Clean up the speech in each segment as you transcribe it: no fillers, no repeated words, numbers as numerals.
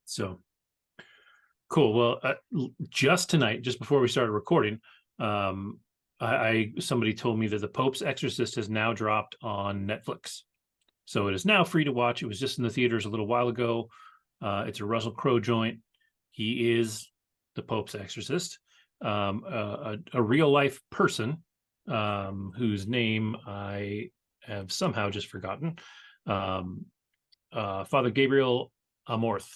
So cool. Well, just tonight, just before we started recording, somebody told me that the Pope's Exorcist has now dropped on Netflix, so it is now free to watch. It was just in the theaters a little while ago. It's a Russell Crowe joint. He is the Pope's Exorcist, a real life person whose name I have somehow just forgotten. Father Gabriel Amorth,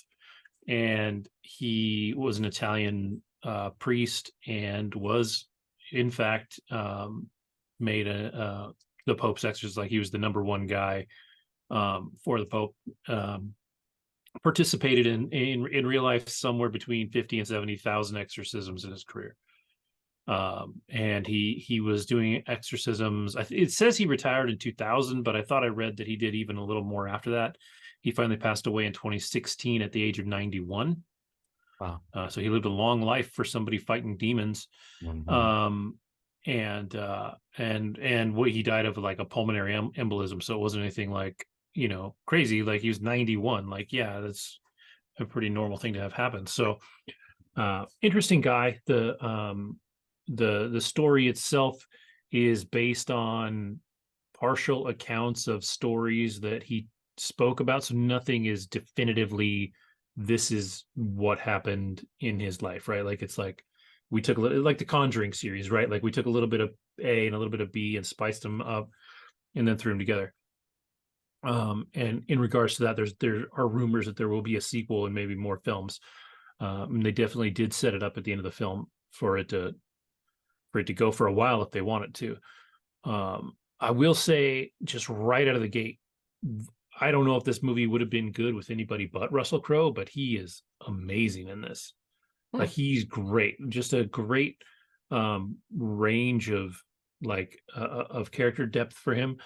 and he was an Italian priest and was, in fact, made the Pope's exorcist. Like, he was the number one guy for the Pope. Participated in real life somewhere between 50 and 70,000 exorcisms in his career. And he was doing exorcisms. It says he retired in 2000, but I thought I read that he did even a little more after that. He finally passed away in 2016 at the age of 91. Wow. So he lived a long life for somebody fighting demons. Mhm. And what he died of, like, a pulmonary embolism. So it wasn't anything like, crazy. Like, he was 91. Like, yeah, that's a pretty normal thing to have happen. So interesting guy. The story itself is based on partial accounts of stories that he spoke about, so nothing is definitively this is what happened in his life, right? Like, it's like we took a little, like the Conjuring series, right? Like, we took a little bit of A and a little bit of B and spiced them up and then threw them together. And in regards to that, there are rumors that there will be a sequel and maybe more films. And they definitely did set it up at the end of the film for it to go for a while if they wanted to. I will say, just right out of the gate, I don't know if this movie would have been good with anybody but Russell Crowe, but he is amazing in this. Hmm. Like, he's great, just a great range of, like, of character depth for him.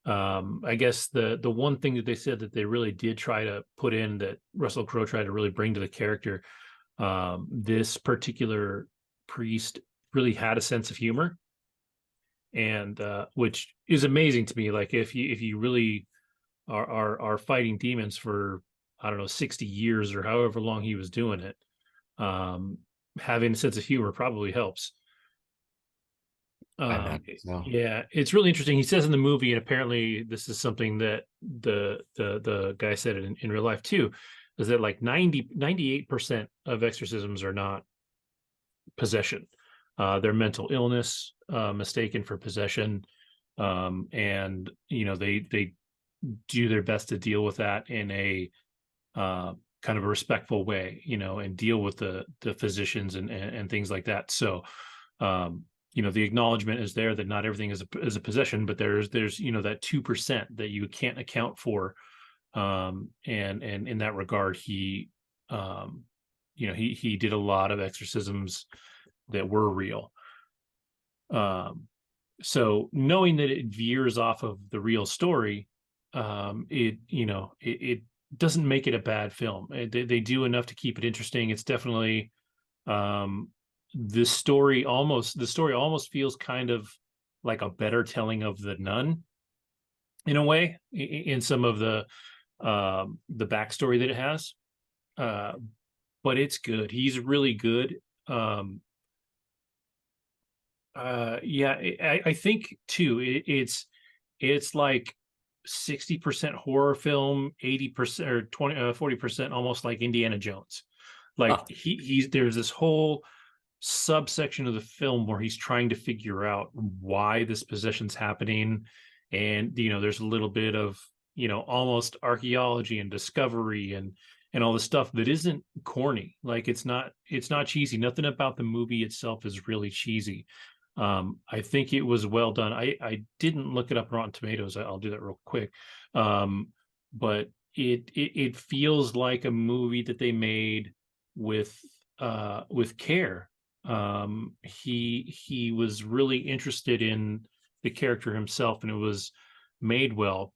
I guess the one thing that they said that they really did try to put in, that Russell Crowe tried to really bring to the character, this particular priest really had a sense of humor, and which is amazing to me. Like, if you really are fighting demons for, I don't know, 60 years or however long he was doing it, um, having a sense of humor probably helps. I imagine so. Yeah, it's really interesting. He says in the movie, and apparently this is something that the guy said in real life too, is that like 98% of exorcisms are not possession. They're mental illness, mistaken for possession. And they do their best to deal with that in a kind of a respectful way, and deal with the physicians and things like that. So the acknowledgement is there that not everything is a possession, but there's that 2% that you can't account for. And in that regard, he did a lot of exorcisms that were real. So knowing that it veers off of the real story, it doesn't make it a bad film. They do enough to keep it interesting. It's definitely, the story almost feels kind of like a better telling of The Nun in a way, in some of the backstory that it has. Uh, but it's good. He's really good. Yeah, I think too, it's like 60% horror film, 80% or 40% almost like Indiana Jones. Like, Huh. he's there's this whole subsection of the film where he's trying to figure out why this possession's happening. And there's a little bit of, almost archaeology and discovery and all this stuff that isn't corny. Like, it's not cheesy. Nothing about the movie itself is really cheesy. I think it was well done. I didn't look it up on Rotten Tomatoes. I'll do that real quick. But it feels like a movie that they made with care. He was really interested in the character himself, and it was made well.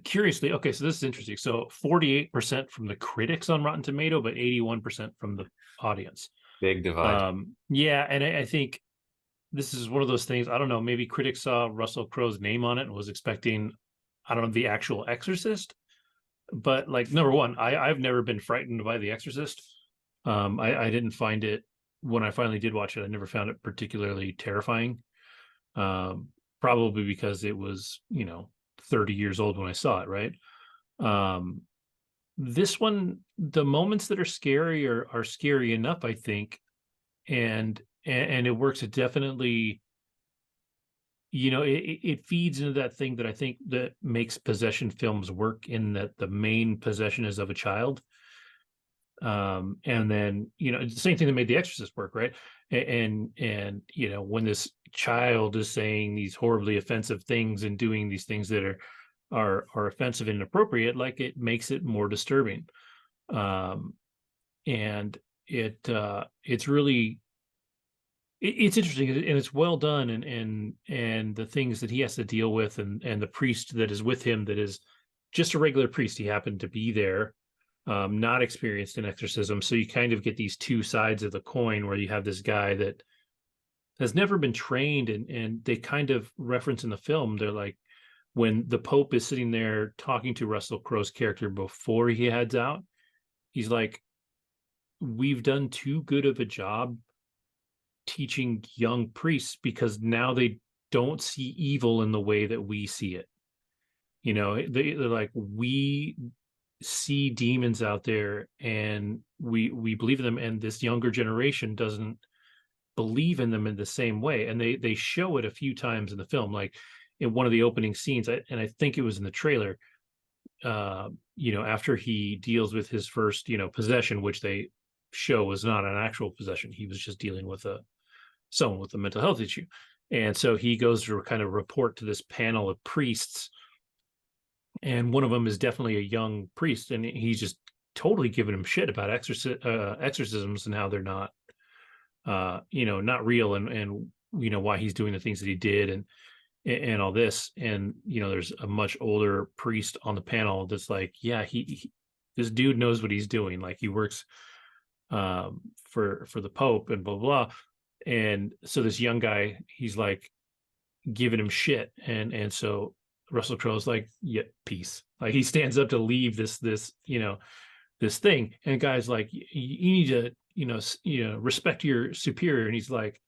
Curiously, okay, so this is interesting. So 48% from the critics on Rotten Tomato, but 81% from the audience. Big divide. Yeah, and I think this is one of those things. I don't know. Maybe critics saw Russell Crowe's name on it and was expecting, I don't know, the actual Exorcist. but like number one, I've never been frightened by The Exorcist. I didn't find it when I finally did watch it. I never found it particularly terrifying. Um, Probably because it was 30 years old when I saw it, right? Um, this one, the moments that are scary are scary enough, I think, and it works. It definitely, it feeds into that thing that I think that makes possession films work, in that the main possession is of a child. And then it's the same thing that made The Exorcist work, right? And when this child is saying these horribly offensive things and doing these things that are offensive and inappropriate, like, it makes it more disturbing. And it's really, it's interesting, and it's well done, and the things that he has to deal with, and the priest that is with him, that is just a regular priest. He happened to be there, not experienced in exorcism. So you kind of get these two sides of the coin, where you have this guy that has never been trained, and they kind of reference in the film, they're like, when the Pope is sitting there talking to Russell Crowe's character before he heads out, he's like, we've done too good of a job teaching young priests, because now they don't see evil in the way that we see it. They're like, we see demons out there, and we believe in them, and this younger generation doesn't believe in them in the same way. And they show it a few times in the film, like in one of the opening scenes, and I think it was in the trailer. After he deals with his first possession, which they show was not an actual possession, he was just dealing with someone with a mental health issue. And so he goes to kind of report to this panel of priests, and one of them is definitely a young priest, and he's just totally giving him shit about exorcisms, and how they're not not real, and why he's doing the things that he did, and all this. And there's a much older priest on the panel that's like, yeah, he this dude knows what he's doing, like he works for the Pope, and blah blah. And so this young guy, he's like giving him shit, and so Russell Crowe's like, yeah, peace. Like, he stands up to leave this thing, and the guy's like, you need to respect your superior. And he's like,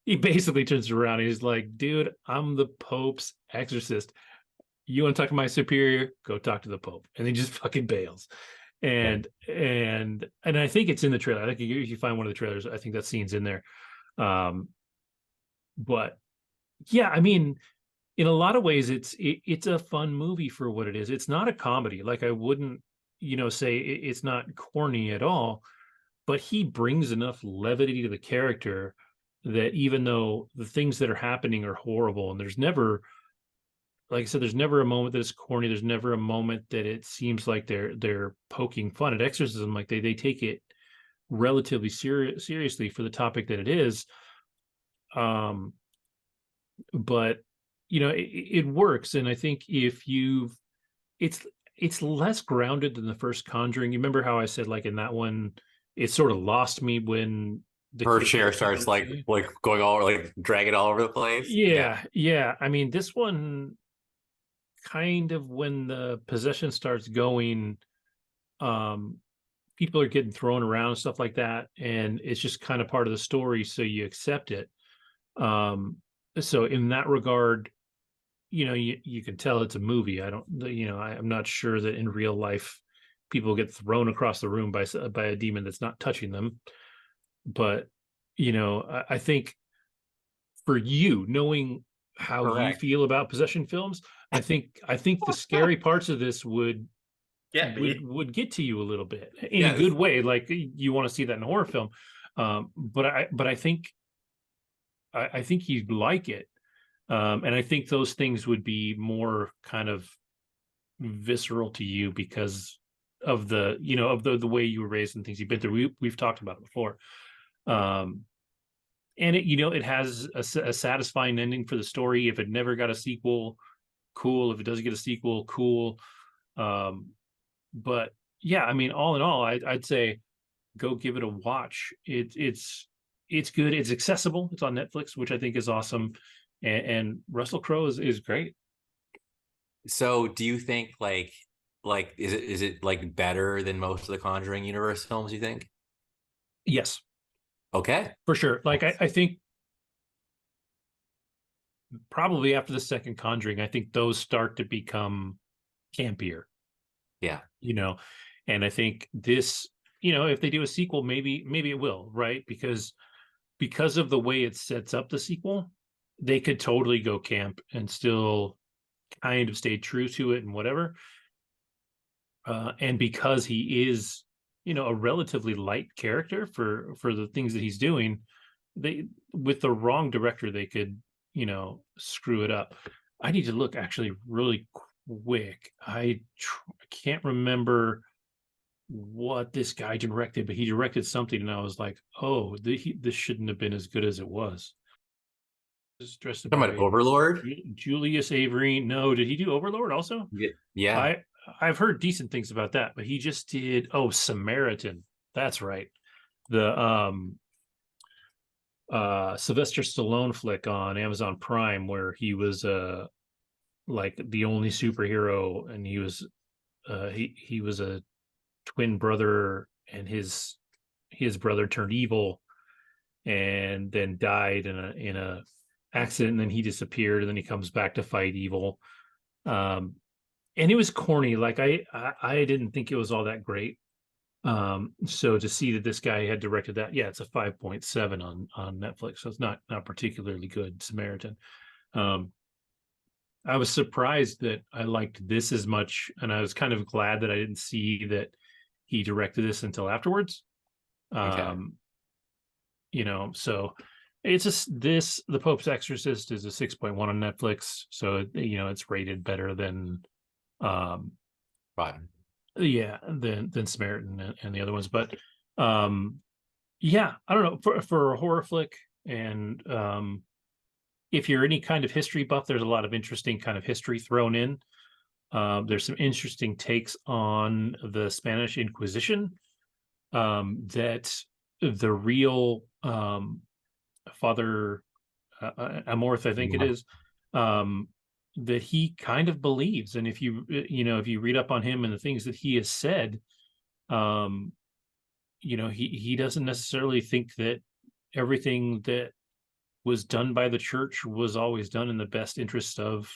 he basically turns around and he's like, dude, I'm the Pope's exorcist. You want to talk to my superior? Go talk to the Pope. And he just fucking bails. Yeah. And I think it's in the trailer. I think if you find one of the trailers, I think that scene's in there. But yeah, I mean, in a lot of ways, it's a fun movie for what it is. It's not a comedy. Like, I wouldn't say it's not corny at all, but he brings enough levity to the character that, even though the things that are happening are horrible, and there's never, like I said, there's never a moment that is corny. There's never a moment that it seems like they're poking fun at exorcism. Like, they take it relatively seriously for the topic that it is. But it works. And I think if it's less grounded than the first Conjuring. You remember how I said, like, in that one, it sort of lost me when the Her kid chair started starts talking. like going all like dragging all over the place. Yeah. Yeah. I mean, this one, kind of, when the possession starts going, um, people are getting thrown around and stuff like that, and it's just kind of part of the story, so you accept it. Um, so in that regard, you can tell it's a movie. I don't, I'm not sure that in real life people get thrown across the room by a demon that's not touching them. But I think, for you, knowing how you Correct. feel about possession films, I think the scary parts of this would Get would me. would get to you a little bit, in a good Yes. way. Like, you want to see that in a horror film. But I think I think you'd like it. And I think those things would be more kind of visceral to you, because of the way you were raised and things you've been through. We've talked about it before. Um, and it has a satisfying ending for the story. If it never got a sequel, cool. If it does get a sequel, cool. Um, but yeah, I mean, all in all, I'd say go give it a watch. It's good. It's accessible. It's on Netflix, which I think is awesome. And Russell Crowe is great. So do you think Like, is it like better than most of the Conjuring universe films, you think? Yes, Okay. for sure. Like I think probably after the second Conjuring, I think those start to become campier, Yeah. you know. And I think this, you know, if they do a sequel, maybe it will, right? Because of the way it sets up the sequel, they could totally go camp and still kind of stay true to it and whatever. And because he is, you know, a relatively light character for the things that he's doing, they with the wrong director they could, you know, screw it up. I need to look actually really quick. Can't remember what this guy directed, but he directed something, and I was like, oh, this shouldn't have been as good as it was. Just dressed Talking about by Overlord? Julius Avery. No, did he do Overlord also? Yeah. I I've heard decent things about that, but he just did Samaritan. That's right. The Sylvester Stallone flick on Amazon Prime where he was like the only superhero, and he was a twin brother, and his brother turned evil and then died in a accident, and then he disappeared, and then he comes back to fight evil. Um and it was corny. Like I didn't think it was all that great. So to see that this guy had directed that, yeah, it's a 5.7 on Netflix, so it's not particularly good. Samaritan. Um, I was surprised that I liked this as much, and I was kind of glad that I didn't see that he directed this until afterwards. Okay. Um, you know, so it's just this. The Pope's Exorcist is a 6.1 on Netflix, so you know it's rated better than um Right. yeah than Samaritan and the other ones, but um yeah, I don't know, for a horror flick. And if you're any kind of history buff, there's a lot of interesting kind of history thrown in. There's some interesting takes on the Spanish Inquisition, that the real Father Amorth, I think it Yeah. is, um, that he kind of believes. And if if you read up on him and the things that he has said, um, he doesn't necessarily think that everything that was done by the church was always done in the best interest of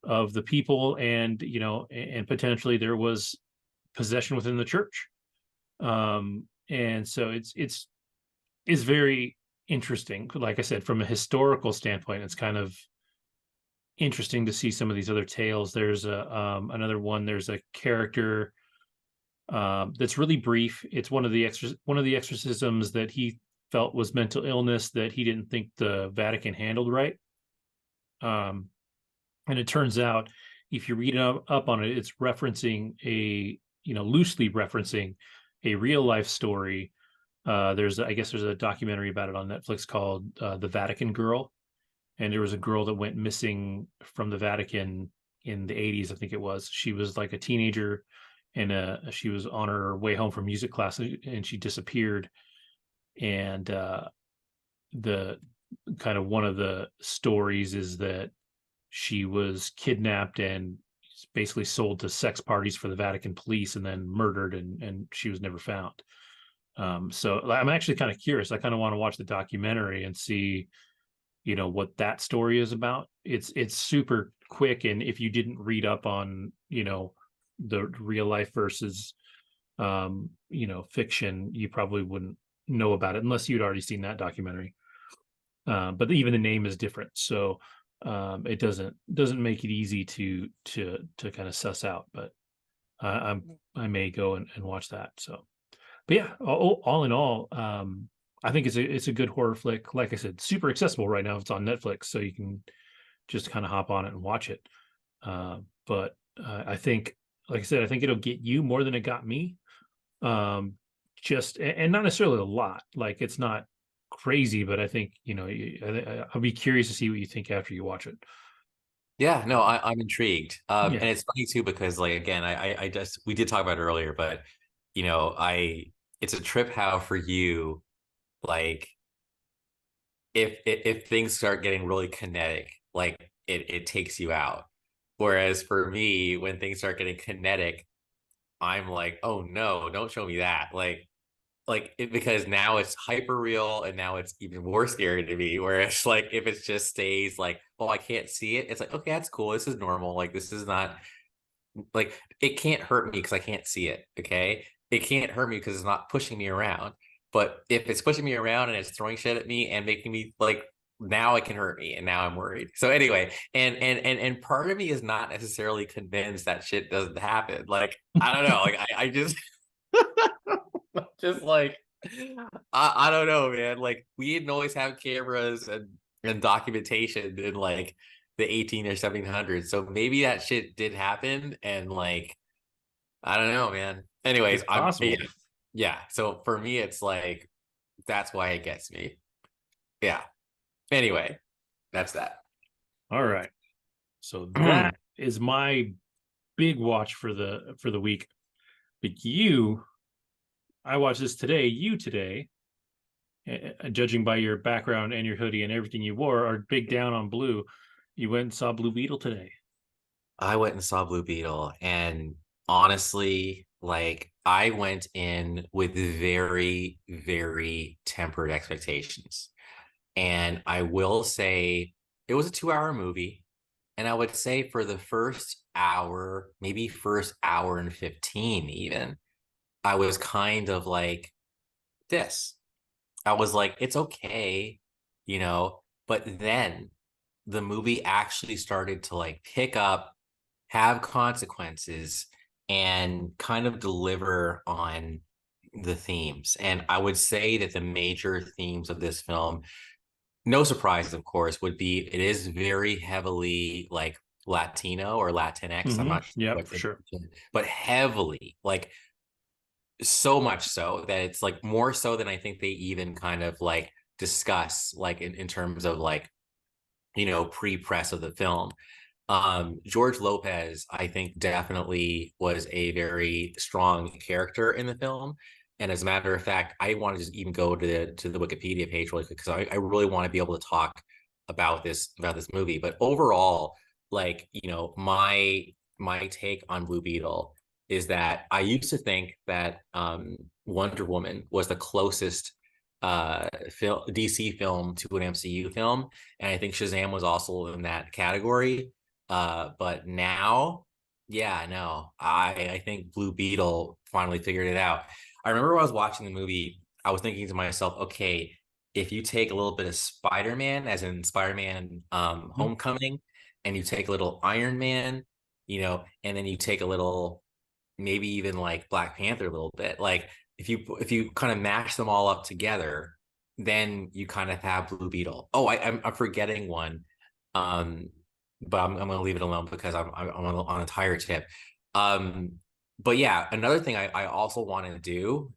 the people, and and potentially there was possession within the church. And so it's very interesting. Like I said, from a historical standpoint, it's kind of interesting to see some of these other tales. There's a another one. There's a character that's really brief. It's one of the exorcisms that he felt was mental illness that he didn't think the Vatican handled right. Um, and it turns out, if you read up on it, it's referencing loosely referencing a real life story. I guess there's a documentary about it on Netflix called The Vatican Girl, and there was a girl that went missing from the Vatican in the 80s, I think it was. She was like a teenager, and she was on her way home from music class, and she disappeared. And the kind of one of the stories is that she was kidnapped and basically sold to sex parties for the Vatican police, and then murdered, and she was never found. So I'm actually kind of curious. I kind of want to watch the documentary and see, what that story is about. It's super quick, and if you didn't read up on, the real life versus fiction, you probably wouldn't know about it unless you'd already seen that documentary. But even the name is different, so it doesn't make it easy to kind of suss out. But I may go and watch that. So, but yeah, all in all, I think it's a good horror flick. Like I said, super accessible right now. It's on Netflix, so you can just kind of hop on it and watch it. But I think, like I said, I think it'll get you more than it got me. Um, just and not necessarily a lot. Like it's not crazy, but I think I'll be curious to see what you think after you watch it. Yeah, no, I'm intrigued. Yeah, And it's funny too because like again, I just we did talk about it earlier, but it's a trip how for you, like if things start getting really kinetic, like it takes you out. Whereas for me, when things start getting kinetic, I'm like, oh no, don't show me that. Because now it's hyper real and now it's even more scary to me. Whereas like if it just stays like, oh, I can't see it, it's like, okay, that's cool. This is normal. Like this is not like it can't hurt me because I can't see it. Okay. It can't hurt me because it's not pushing me around. But if it's pushing me around and it's throwing shit at me and making me like now it can hurt me and now I'm worried. So anyway, and part of me is not necessarily convinced that shit doesn't happen. Like, I don't know. Like I just just like I don't know, man. Like we didn't always have cameras and documentation in like the 18 or 1700s. So maybe that shit did happen and like I don't know, man. Anyways, It's I'm possible. yeah. So for me it's like that's why it gets me. Yeah. Anyway, that's that. All right. So that is my big watch for the week. But you, I watched this today. You today, judging by your background and your hoodie and everything you wore, are big down on blue. You went and saw Blue Beetle today. I went and saw Blue Beetle, and honestly, like I went in with very, very tempered expectations. And I will say it was a 2 hour movie. And I would say for the first hour, maybe first hour and 15, even, I was kind of like this. I was like, it's okay, you know, but then the movie actually started to like pick up, have consequences, and kind of deliver on the themes. And I would say that the major themes of this film, no surprise, of course, would be it is very heavily like Latino or Latinx. I'm Mm-hmm. not sure Yeah, what for the, sure. but heavily, like so much so that it's like more so than I think they even kind of like discuss, like in terms of like, pre-press of the film. George Lopez, I think, definitely was a very strong character in the film. And as a matter of fact, I want to just even go to the Wikipedia page really quick because I really want to be able to talk about this movie. But overall, like, my take on Blue Beetle is that I used to think that Wonder Woman was the closest DC film to an MCU film. And I think Shazam was also in that category. But now, yeah, no, I think Blue Beetle finally figured it out. I remember when I was watching the movie, I was thinking to myself, okay, if you take a little bit of Spider-Man, as in Spider-Man Mhm. Homecoming, and you take a little Iron Man, and then you take a little, maybe even like Black Panther a little bit, like if you kind of mash them all up together, then you kind of have Blue Beetle. Oh, I'm forgetting one. Um, but I'm going to leave it alone because I'm on a tire tip. Um, but yeah, another thing I also want to do,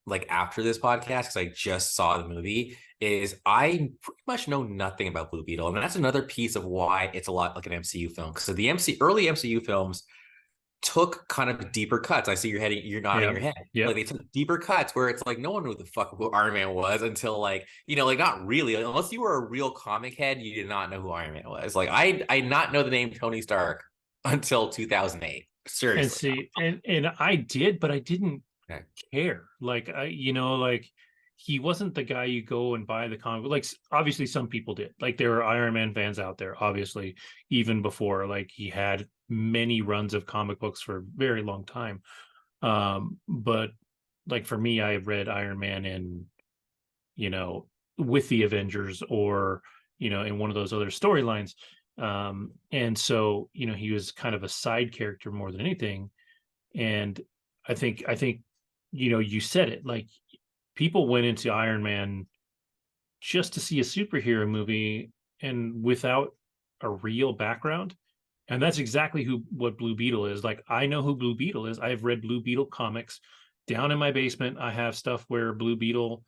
like after this podcast, because I just saw the movie, is I pretty much know nothing about Blue Beetle, and that's another piece of why it's a lot like an MCU film. Because the early MCU films took kind of deeper cuts. I see you're nodding Yeah. your head. Like Yep. they took deeper cuts where it's like no one knew the fuck who Iron Man was until like, like not really, unless you were a real comic head, you did not know who Iron Man was. Like I not know the name Tony Stark until 2008. And Seriously. see, and I did, but I didn't Okay. care. Like like he wasn't the guy you go and buy the comic. Like obviously some people did. Like there are Iron Man fans out there, obviously, even before like he had many runs of comic books for a very long time. But like for me, I read Iron Man in, you know, with the Avengers or, in one of those other storylines. And so, he was kind of a side character more than anything. And I think, you said it, like people went into Iron Man just to see a superhero movie and without a real background. And that's exactly what Blue Beetle is. Like I know who Blue Beetle is. I've read Blue Beetle comics. Down in my basement, I have stuff where Blue Beetle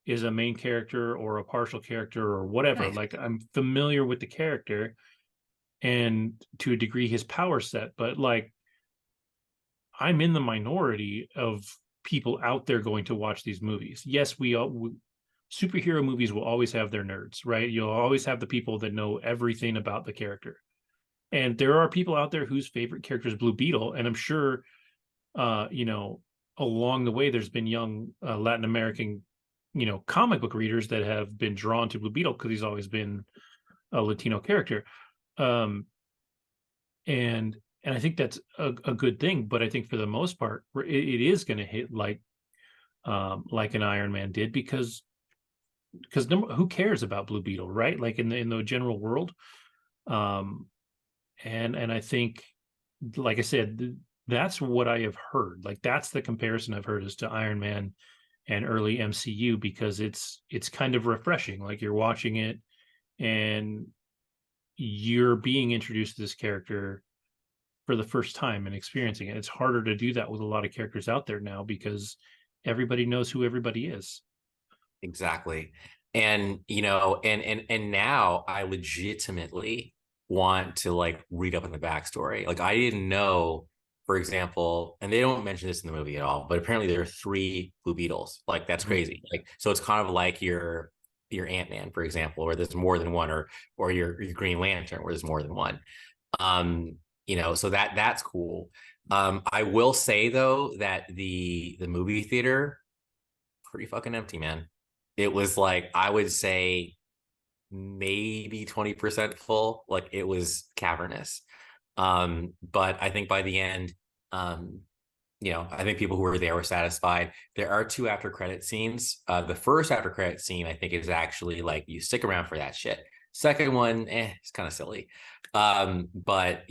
is a main character or a partial character or whatever. Nice. Like I'm familiar with the character and to a degree his power set, but like I'm in the minority of people out there going to watch these movies. Yes, superhero movies will always have their nerds, right? You'll always have the people that know everything about the character. And there are people out there whose favorite character is Blue Beetle, and I'm sure, you know, along the way there's been young Latin American, you know, comic book readers that have been drawn to Blue Beetle because he's always been a Latino character. Um, and I think that's a good thing. But I think for the most part, it is going to hit like an Iron Man did, because who cares about Blue Beetle, right? Like in the general world. Um, and I think, like I said, that's what I have heard. Like that's the comparison I've heard is to Iron Man and early MCU, because it's kind of refreshing. Like you're watching it and you're being introduced to this character for the first time and experiencing it. It's harder to do that with a lot of characters out there now because everybody knows who everybody is. Exactly. And and now I legitimately want to like read up on the backstory. Like I didn't know, for example, and they don't mention this in the movie at all, but apparently there are three Blue Beetles. Like that's Mhm. crazy. Like so it's kind of like your Ant-Man, for example, where there's more than one, or your Green Lantern where there's more than one. So that's cool. I will say though that the movie theater pretty fucking empty, man. It was like I would say maybe 20% full. Like it was cavernous. But I think by the end, um, I think people who were there were satisfied. There are two after credit scenes. The first after credit scene, I think, is actually like you stick around for that shit. Second one, it's kind of silly. But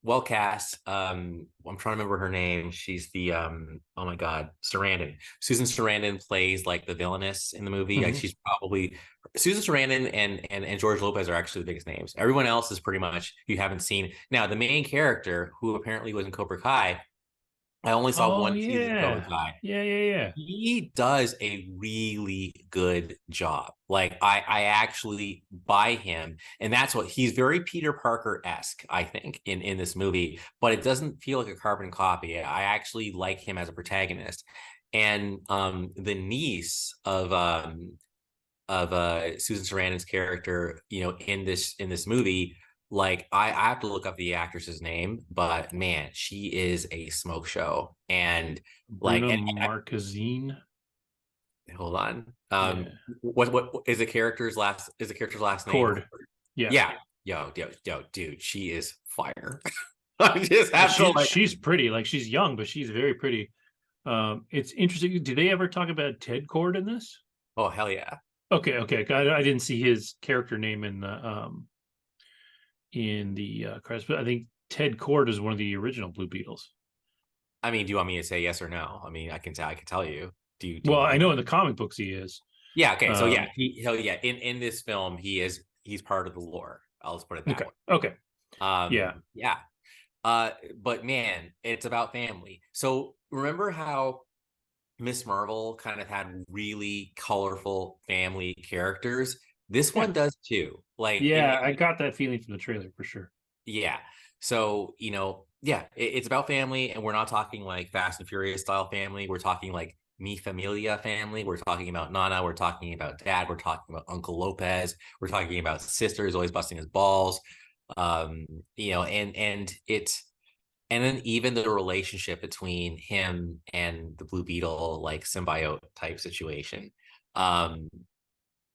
well cast. I'm trying to remember her name. She's the oh my god, Sarandon. Susan Sarandon plays like the villainess in the movie. Like Mhm. she's probably Susan Sarandon and George Lopez are actually the biggest names. Everyone else is pretty much you haven't seen. Now the main character, who apparently was in Cobra Kai, I only saw Oh one season of Cobra yeah, Kai. yeah, yeah, yeah. He does a really good job. Like I actually buy him, and that's what he's very Peter Parker-esque, I think, in this movie. But it doesn't feel like a carbon copy. I actually like him as a protagonist, and the niece of Susan Sarandon's character, in this movie, like I have to look up the actress's name, but man, she is a smoke show. And like, Bruna Marquezine. hold on, Yeah, what is the character's last? Is the character's last name? Cord. Yeah, Yeah, yo, dude, she is fire. I just yeah. have to like, She's pretty. Like she's young, but she's very pretty. It's interesting. Did they ever talk about Ted Cord in this? oh hell yeah. Okay, okay. I didn't see his character name in the credits, but I think Ted Cord is one of the original Blue Beetles. I mean, do you want me to say yes or no? I mean, I can tell you. Do Well, you I think? know in the comic books he is. Yeah. Okay. So yeah, Um, in this film, he's part of the lore. I'll just put it that okay, way. okay, yeah, Yeah. But man, it's about family. So remember how Miss Marvel kind of had really colorful family characters? This yeah, one does too. Like, yeah. I got that feeling from the trailer for sure. yeah. So, yeah, it's about family, and we're not talking like Fast and Furious style family. We're talking like Mi Familia family. We're talking about Nana. We're talking about Dad. We're talking about Uncle Lopez. We're talking about sisters always busting his balls. Um, and then even the relationship between him and the Blue Beetle, like symbiote type situation. Um,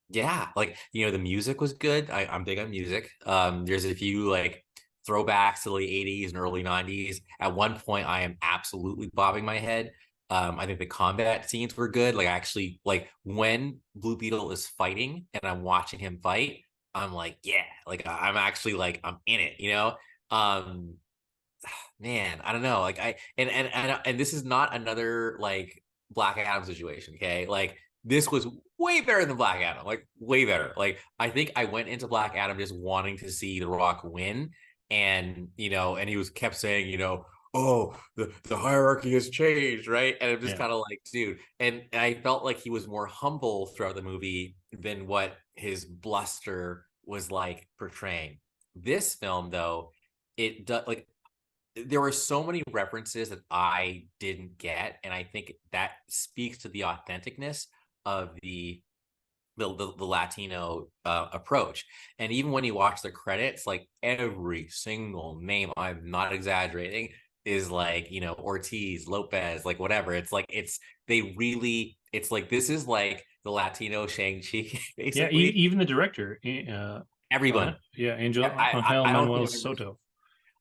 yeah, like the music was good. I'm big on music. There's a few like throwbacks to the late 80s and early 90s. At one point, I am absolutely bobbing my head. I think the combat scenes were good. Like actually, like when Blue Beetle is fighting and I'm watching him fight, I'm like, yeah, like I'm actually like I'm in it. Um, Man, I don't know. Like and this is not another like Black Adam situation. Okay, like this was way better than Black Adam. Like way better. Like I think I went into Black Adam just wanting to see The Rock win, and he was kept saying, oh, the hierarchy has changed, right? And I'm just Yeah, kind of like, dude. And I felt like he was more humble throughout the movie than what his bluster was like portraying. This film, though, it does like there were so many references that I didn't get, and I think that speaks to the authenticness of the Latino approach. And even when you watch the credits, like every single name, I'm not exaggerating, is like, you know, Ortiz, Lopez, like whatever. It's like they really, it's like this is like the Latino Shang-Chi, Yeah, basically. even the director, Everyone. yeah, I Angel don't think Manuel I've ever Soto.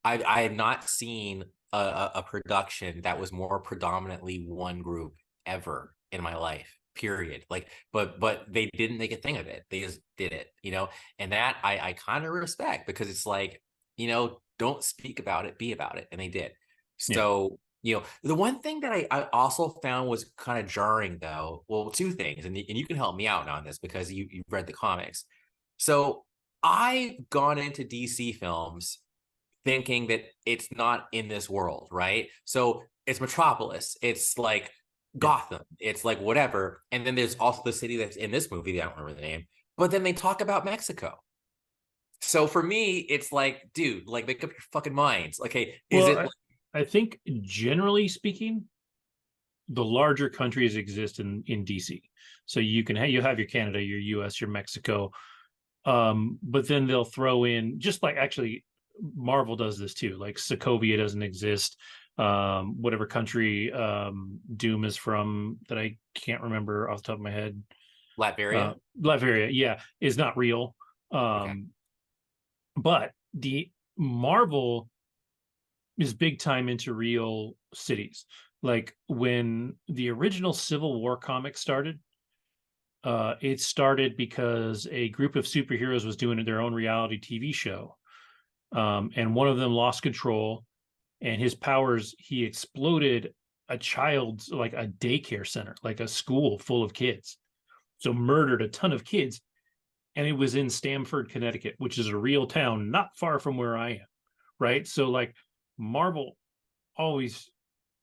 I had not seen a production that was more predominantly one group ever in my life. Period. Like, but they didn't make a thing of it. They just did it, you know, and that I kind of respect because it's like, you know, don't speak about it, be about it, and they did. Yeah. So, you know, the one thing that I also found was kind of jarring, though. Well, two things, and you can help me out on this because you've read the comics. So I've gone into DC films thinking that it's not in this world, right? So it's Metropolis, it's like Yeah. Gotham, it's like whatever. And then there's also the city that's in this movie, I don't remember the name, but then they talk about Mexico. So for me, it's like, dude, like make up your fucking minds. Okay, is Well, it like, I think generally speaking, the larger countries exist in DC. So you have your Canada, your US, your Mexico. But then they'll throw in, just like actually Marvel does this too. Like Sokovia doesn't exist. Whatever country Doom is from that I can't remember off the top of my head. Latveria? Latveria, yeah, is not real. Okay. But the Marvel is big time into real cities. Like when the original Civil War comic started, it started because a group of superheroes was doing their own reality TV show, and one of them lost control, and his powers he exploded a child's like a daycare center, like a school full of kids. So murdered a ton of kids, and it was in Stamford, Connecticut, which is a real town not far from where I am. Right, so like Marvel always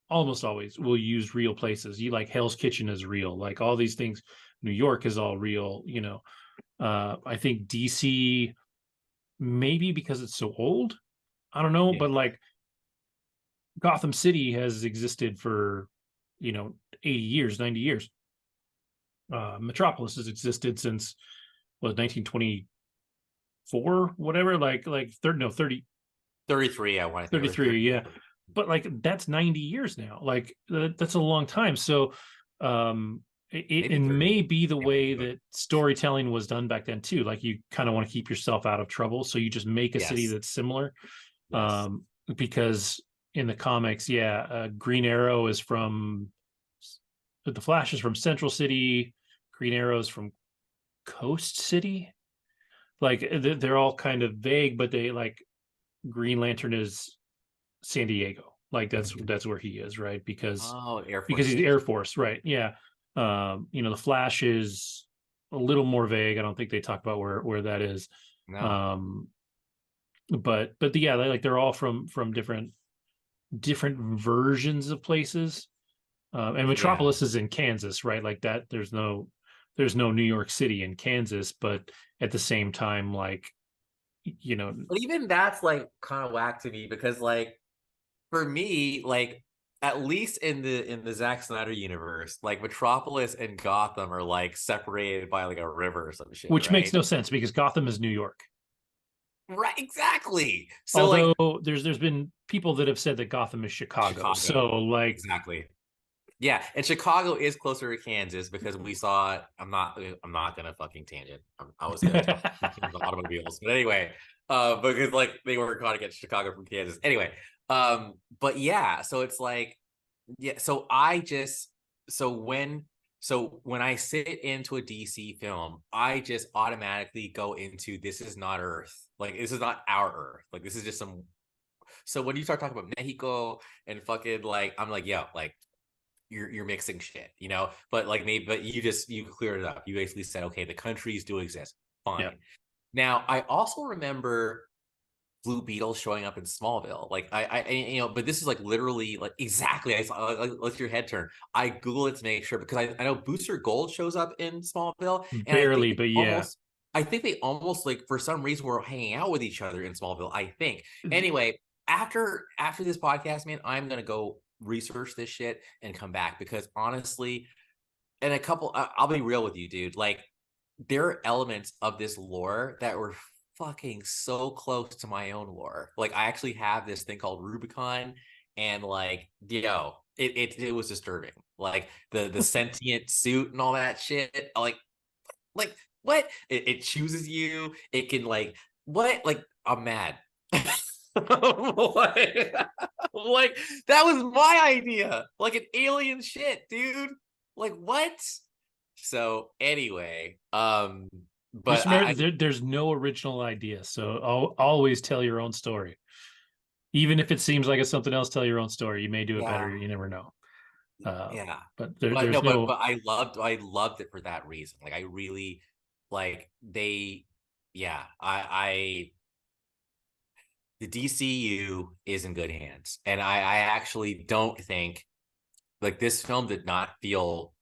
almost always will use real places. You like Hell's Kitchen is real, like all these things. New York is all real, you know. I think DC maybe because it's so old, I don't know, Yeah. but like Gotham City has existed for 80 years, 90 years. Metropolis has existed since what 1924, whatever, like 30, no 30, 33, I want to think, or 33, 30. yeah. But like that's 90 years now. Like that's a long time. So it Maybe 30. may be the Yeah, way that storytelling was done back then too. Like you kind of want to keep yourself out of trouble, so you just make a city yes. that's similar. Yes. Because in the comics, yeah, Green Arrow is from the Flash is from Central City, Green Arrow is from Coast City. Like they're all kind of vague, but they like Green Lantern is San Diego. Like that's where he is, right? Oh, Air Because Force he's Station. Air Force, right? Yeah. The Flash is a little more vague. I don't think they talk about where that is. No. Um, but yeah, like they're all from different versions of places. And Yeah. Metropolis is in Kansas, right? Like that. There's no New York City in Kansas, but at the same time, like you know, But even that's like kind of whack to me because like for me, like at least in the Zack Snyder universe, like Metropolis and Gotham are like separated by like a river or some shit, which makes right? no sense because Gotham is New York. Right, exactly. So Although like there's been people that have said that Gotham is Chicago. So Chicago, like, exactly. Yeah, and Chicago is closer to Kansas because we saw it. I'm not gonna fucking tangent. I was gonna talk about automobiles, but anyway, because like they were trying to get Chicago from Kansas. Anyway, but yeah, so it's like, yeah, so when I sit into a DC film, I just automatically go into this is not Earth. Like this is not our Earth. Like this is just some. So when you start talking about Mexico and fucking like, I'm like, yo, like you're mixing shit, you know. But like maybe, but you cleared it up. You basically said, okay, the countries do exist. yeah, Fine. Now I also remember Blue Beetle showing up in Smallville. Like but this is like literally like exactly. I saw like, let your head turn. I Google it to make sure because I know Booster Gold shows up in Smallville, and barely, but yeah. I think they almost like for some reason were hanging out with each other in Smallville. I think. Anyway, after this podcast, man, I'm gonna go research this shit and come back because honestly, and a couple, I'll be real with you, dude. Like there are elements of this lore that were fucking so close to my own lore. Like I actually have this thing called Rubicon, and like, it was disturbing. Like the sentient suit and all that shit. Like what? It chooses you. It can like what? Like I'm mad. like, like that was my idea. Like an alien shit, dude. Like what? So anyway, but Just remember, there's no original idea, so always tell your own story. Even if it seems like it's something else, tell your own story. You may do it better. yeah, You never know. yeah. But But there's no, but no. I loved it for that reason. Like I really like they yeah, I the DCU is in good hands. And I actually don't think like this film did not feel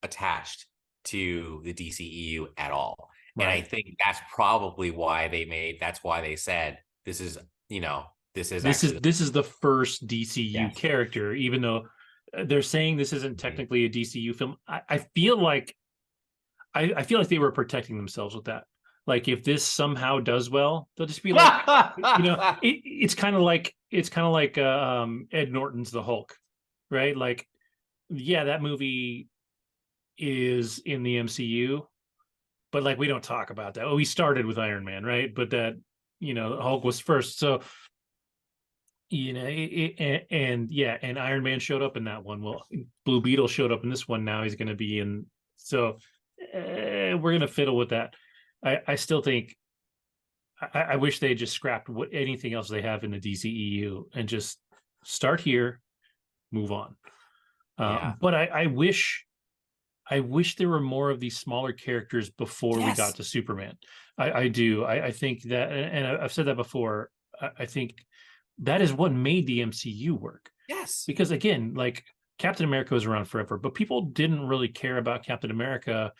attached to the DCEU at all. And I Right. think that's why they said this is actually the This is the first DCU yes. character, even though they're saying this isn't technically a DCU film. I feel like they were protecting themselves with that. Like if this somehow does well, they'll just be like, it's kind of like Ed Norton's The Hulk, right? Like, yeah, that movie is in the MCU, but like we don't talk about that. Oh, we started with Iron Man, right? But that Hulk was first, so and yeah, and Iron Man showed up in that one. Well, Blue Beetle showed up in this one. Now he's going to be in. So we're going to fiddle with that. I still think I wish they just scrapped anything else they have in the DCEU and just start here, move on. Yeah. But I wish there were more of these smaller characters before we got Yes. to Superman. I do. I think that, and I've said that before. I think that is what made the MCU work. Yes. Because again, like Captain America was around forever, but people didn't really care about Captain America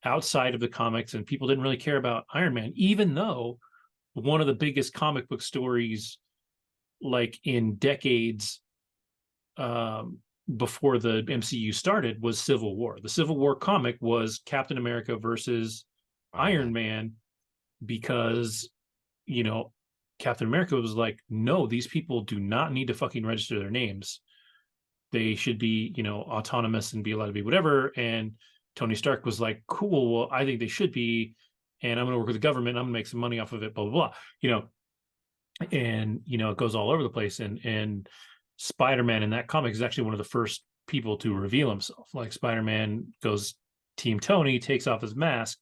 outside of the comics, and people didn't really care about Iron Man, even though one of the biggest comic book stories, like in decades, before the MCU started, was Civil War. The Civil War comic was Captain America versus Iron Iron Man. Man because you know Captain America was like, no, these people do not need to fucking register their names. They should be, autonomous and be allowed to be whatever. And Tony Stark was like, cool, well, I think they should be, and I'm going to work with the government. I'm going to make some money off of it, blah, blah, blah. And it goes all over the place. And Spider-Man in that comic is actually one of the first people to reveal himself. Like Spider-Man goes Team Tony, takes off his mask,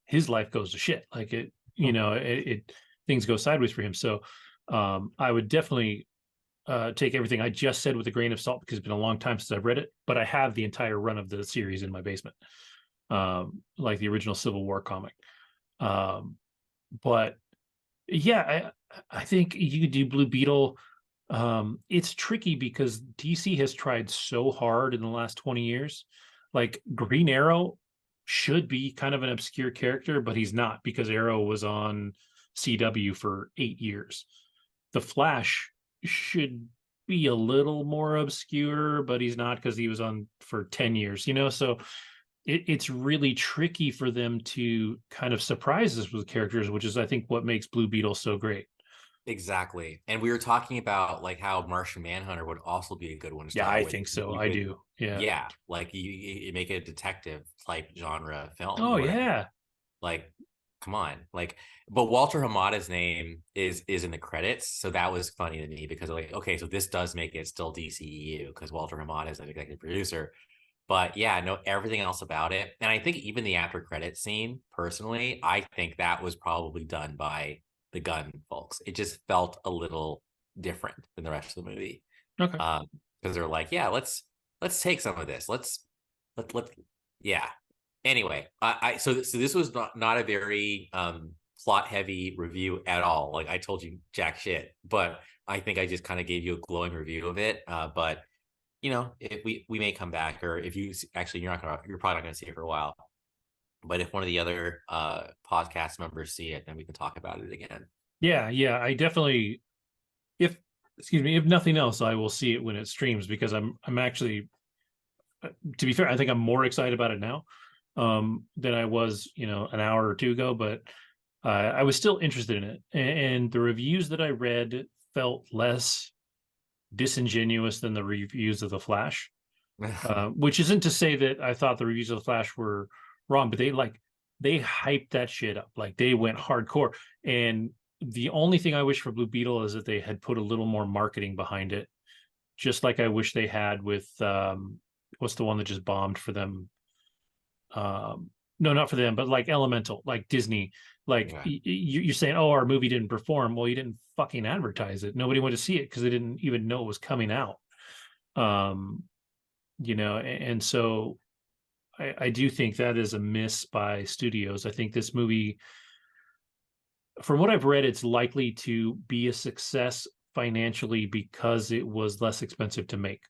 his life goes to shit. Like it things go sideways for him. So I would definitely take everything I just said with a grain of salt because it's been a long time since I've read it, but I have the entire run of the series in my basement, like the original Civil War comic. But yeah, I think you could do Blue Beetle. It's tricky because DC has tried so hard in the last 20 years. Like Green Arrow should be kind of an obscure character, but he's not because Arrow was on CW for 8 years. The Flash should be a little more obscure, but he's not because he was on for 10 years, So it's really tricky for them to kind of surprise us with characters, which is, I think, what makes Blue Beetle so great. Exactly. And we were talking about like how Martian Manhunter would also be a good one to Yeah, start I with. think so. You I could, do. Yeah. yeah, like you make it a detective type genre film Oh, or whatever. yeah. Like, come on. Like, but Walter Hamada's name is in the credits. So that was funny to me because like, okay, so this does make it still DCEU because Walter Hamada is an executive producer. But yeah, no, everything else about it. And I think even the after credit scene, personally, I think that was probably done by the gun folks. It just felt a little different than the rest of the movie. Okay. Because they're like, yeah, let's take some of this. Let yeah. Anyway, so this was not a very plot heavy review at all. Like I told you jack shit, but I think I just kind of gave you a glowing review of it. But if we may come back, or if you actually you're probably not gonna see it for a while. But if one of the other podcast members see it, then we can talk about it again. Yeah, yeah. I definitely, if excuse me, if nothing else, I will see it when it streams because I'm actually, to be fair, I think I'm more excited about it now than I was, an hour or two ago, but I was still interested in it. And the reviews that I read felt less disingenuous than the reviews of The Flash, which isn't to say that I thought the reviews of The Flash were wrong, but they hyped that shit up. Like they went hardcore. And the only thing I wish for Blue Beetle is that they had put a little more marketing behind it, just like I wish they had with what's the one that just bombed for them? No, not for them, but like Elemental, like Disney. Like Yeah. you're saying, oh, our movie didn't perform. Well, you didn't fucking advertise it. Nobody went to see it because they didn't even know it was coming out. Um, and so I do think that is a miss by studios. I think this movie, from what I've read, it's likely to be a success financially because it was less expensive to make.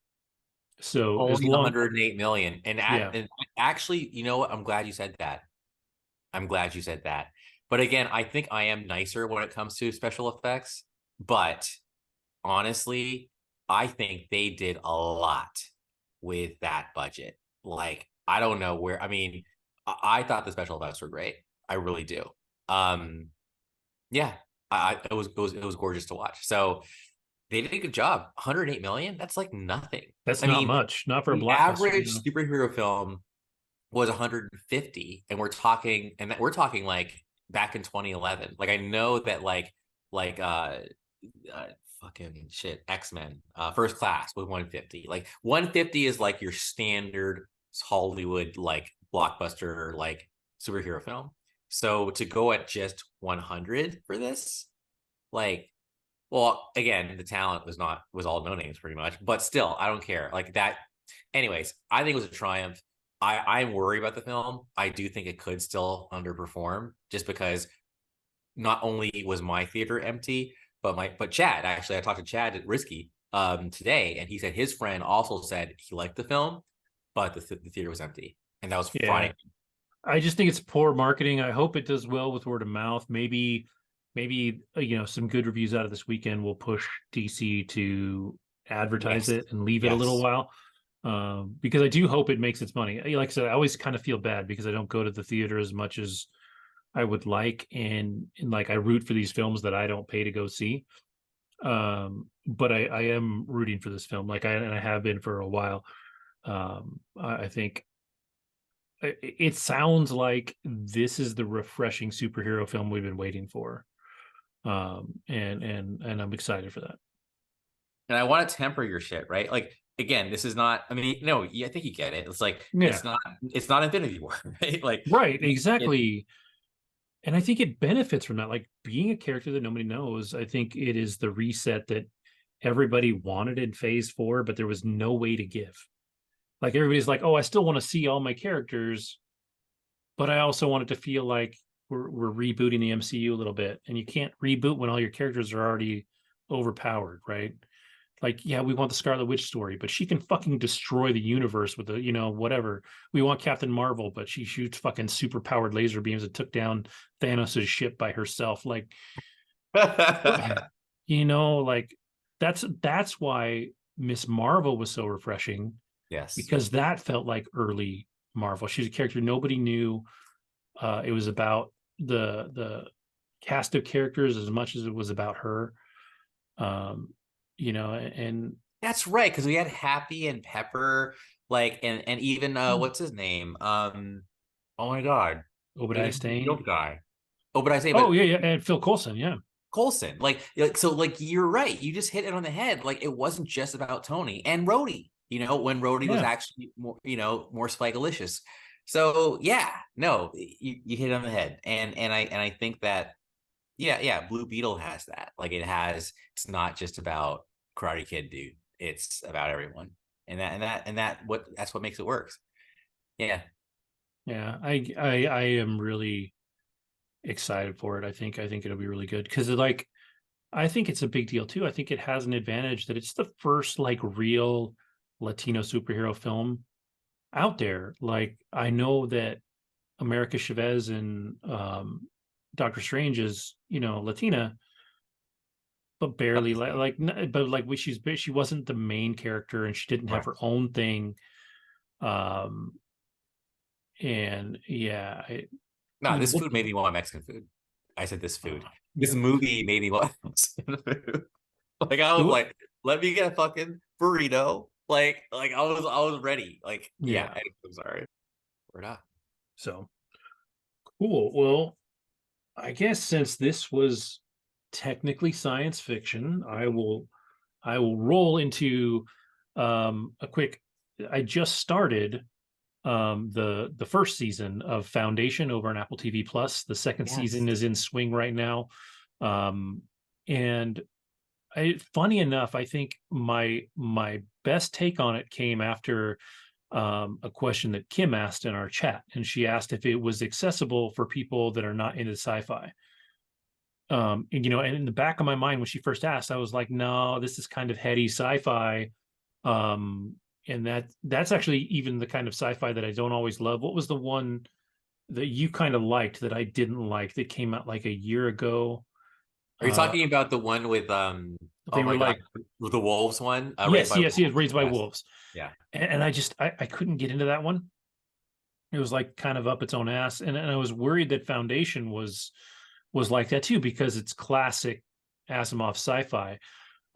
So as Only long, 108 million. yeah, And actually, you know what? I'm glad you said that. I'm glad you said that. But again, I think I am nicer when it comes to special effects. But honestly, I think they did a lot with that budget. Like, I don't know where, I mean, I thought the special effects were great. I really do. Um, yeah, it was gorgeous to watch. So they did a good job. 108 million, that's like nothing. that's I not mean, much, not for a the blockbuster. average superhero film was 150, and we're talking like back in 2011. Like I know that like uh fucking shit, X-Men First Class was 150. Like 150 is like your standard Hollywood like blockbuster like superhero film. So to go at just 100 for this, like, well, again, the talent was all no names pretty much, but still, I don't care. Like that. Anyways, I think it was a triumph. I'm worried about the film. I do think it could still underperform just because not only was my theater empty, but Chad, actually, I talked to Chad at Risky today, and he said his friend also said he liked the film, but the theater was empty. And that was Yeah, Friday. I just think it's poor marketing. I hope it does well with word of mouth. Maybe some good reviews out of this weekend will push DC to advertise Yes. it and leave it a little Yes. while. Because I do hope it makes its money. Like I said, I always kind of feel bad because I don't go to the theater as much as I would like, and like I root for these films that I don't pay to go see. But I am rooting for this film, and I have been for a while. I think it sounds like this is the refreshing superhero film we've been waiting for. And I'm excited for that. And I want to temper your shit, right? Like again, this is not. I mean, no, I think you get it. It's like Yeah, it's not Infinity War, right? Like right, it, exactly. And I think it benefits from that. Like being a character that nobody knows, I think it is the reset that everybody wanted in phase 4, but there was no way to give. Like everybody's like, oh, I still want to see all my characters, but I also want it to feel like we're rebooting the MCU a little bit. And you can't reboot when all your characters are already overpowered, right? Like, yeah, we want the Scarlet Witch story, but she can fucking destroy the universe with whatever. We want Captain Marvel, but she shoots fucking super powered laser beams that took down Thanos' ship by herself. Like, like that's why Miss Marvel was so refreshing, yes. because that felt like early Marvel. She's a character nobody knew. It was about the cast of characters as much as it was about her. Um, and That's right, because we had Happy and Pepper, like, and even what's his name? Oh my God, Obadiah the Stane. shield guy. Oh, but I say, Oh but yeah, yeah, and Phil Coulson, yeah, Colson, so, like, you're right. You just hit it on the head. Like, it wasn't just about Tony and Rhodey. When Rhodey was yeah, actually more, more Spigalicious. So yeah, no, you hit it on the head, and I think that yeah, Blue Beetle has that. Like it's not just about Karate Kid, dude. It's about everyone, that's what makes it works. Yeah, yeah. I am really excited for it. I think it'll be really good because I think it's a big deal too. I think it has an advantage that it's the first like real Latino superhero film out there. Like I know that America Chavez and Doctor Strange is Latina, but barely but like she wasn't the main character and she didn't have her correct. own thing. Um, And yeah, No, this look, food made me want Mexican food. I said this food. This yeah. movie made me want Mexican food. Like I was Well, like, let me get a fucking burrito. Like I was ready. Like, yeah, yeah. I'm sorry. We're not. So cool. Well, I guess since this was technically science fiction, I will roll into a quick. I just started the first season of Foundation over on Apple TV Plus. The second season Yes. is in swing right now. Um, and funny enough, I think my best take on it came after a question that Kim asked in our chat, and she asked if it was accessible for people that are not into sci-fi. And, and in the back of my mind when she first asked, I was like, no, this is kind of heady sci-fi. And that's actually even the kind of sci-fi that I don't always love. What was the one that you kind of liked that I didn't like that came out like a year ago? Are you Uh, talking about the one with they oh were my God, like, with the wolves one? Raised yes, by yes, yes, Wolves. Raised by Yes. Wolves, Yeah. and I couldn't get into that one. It was like kind of up its own ass, and I was worried that Foundation was like that too because it's classic Asimov sci-fi.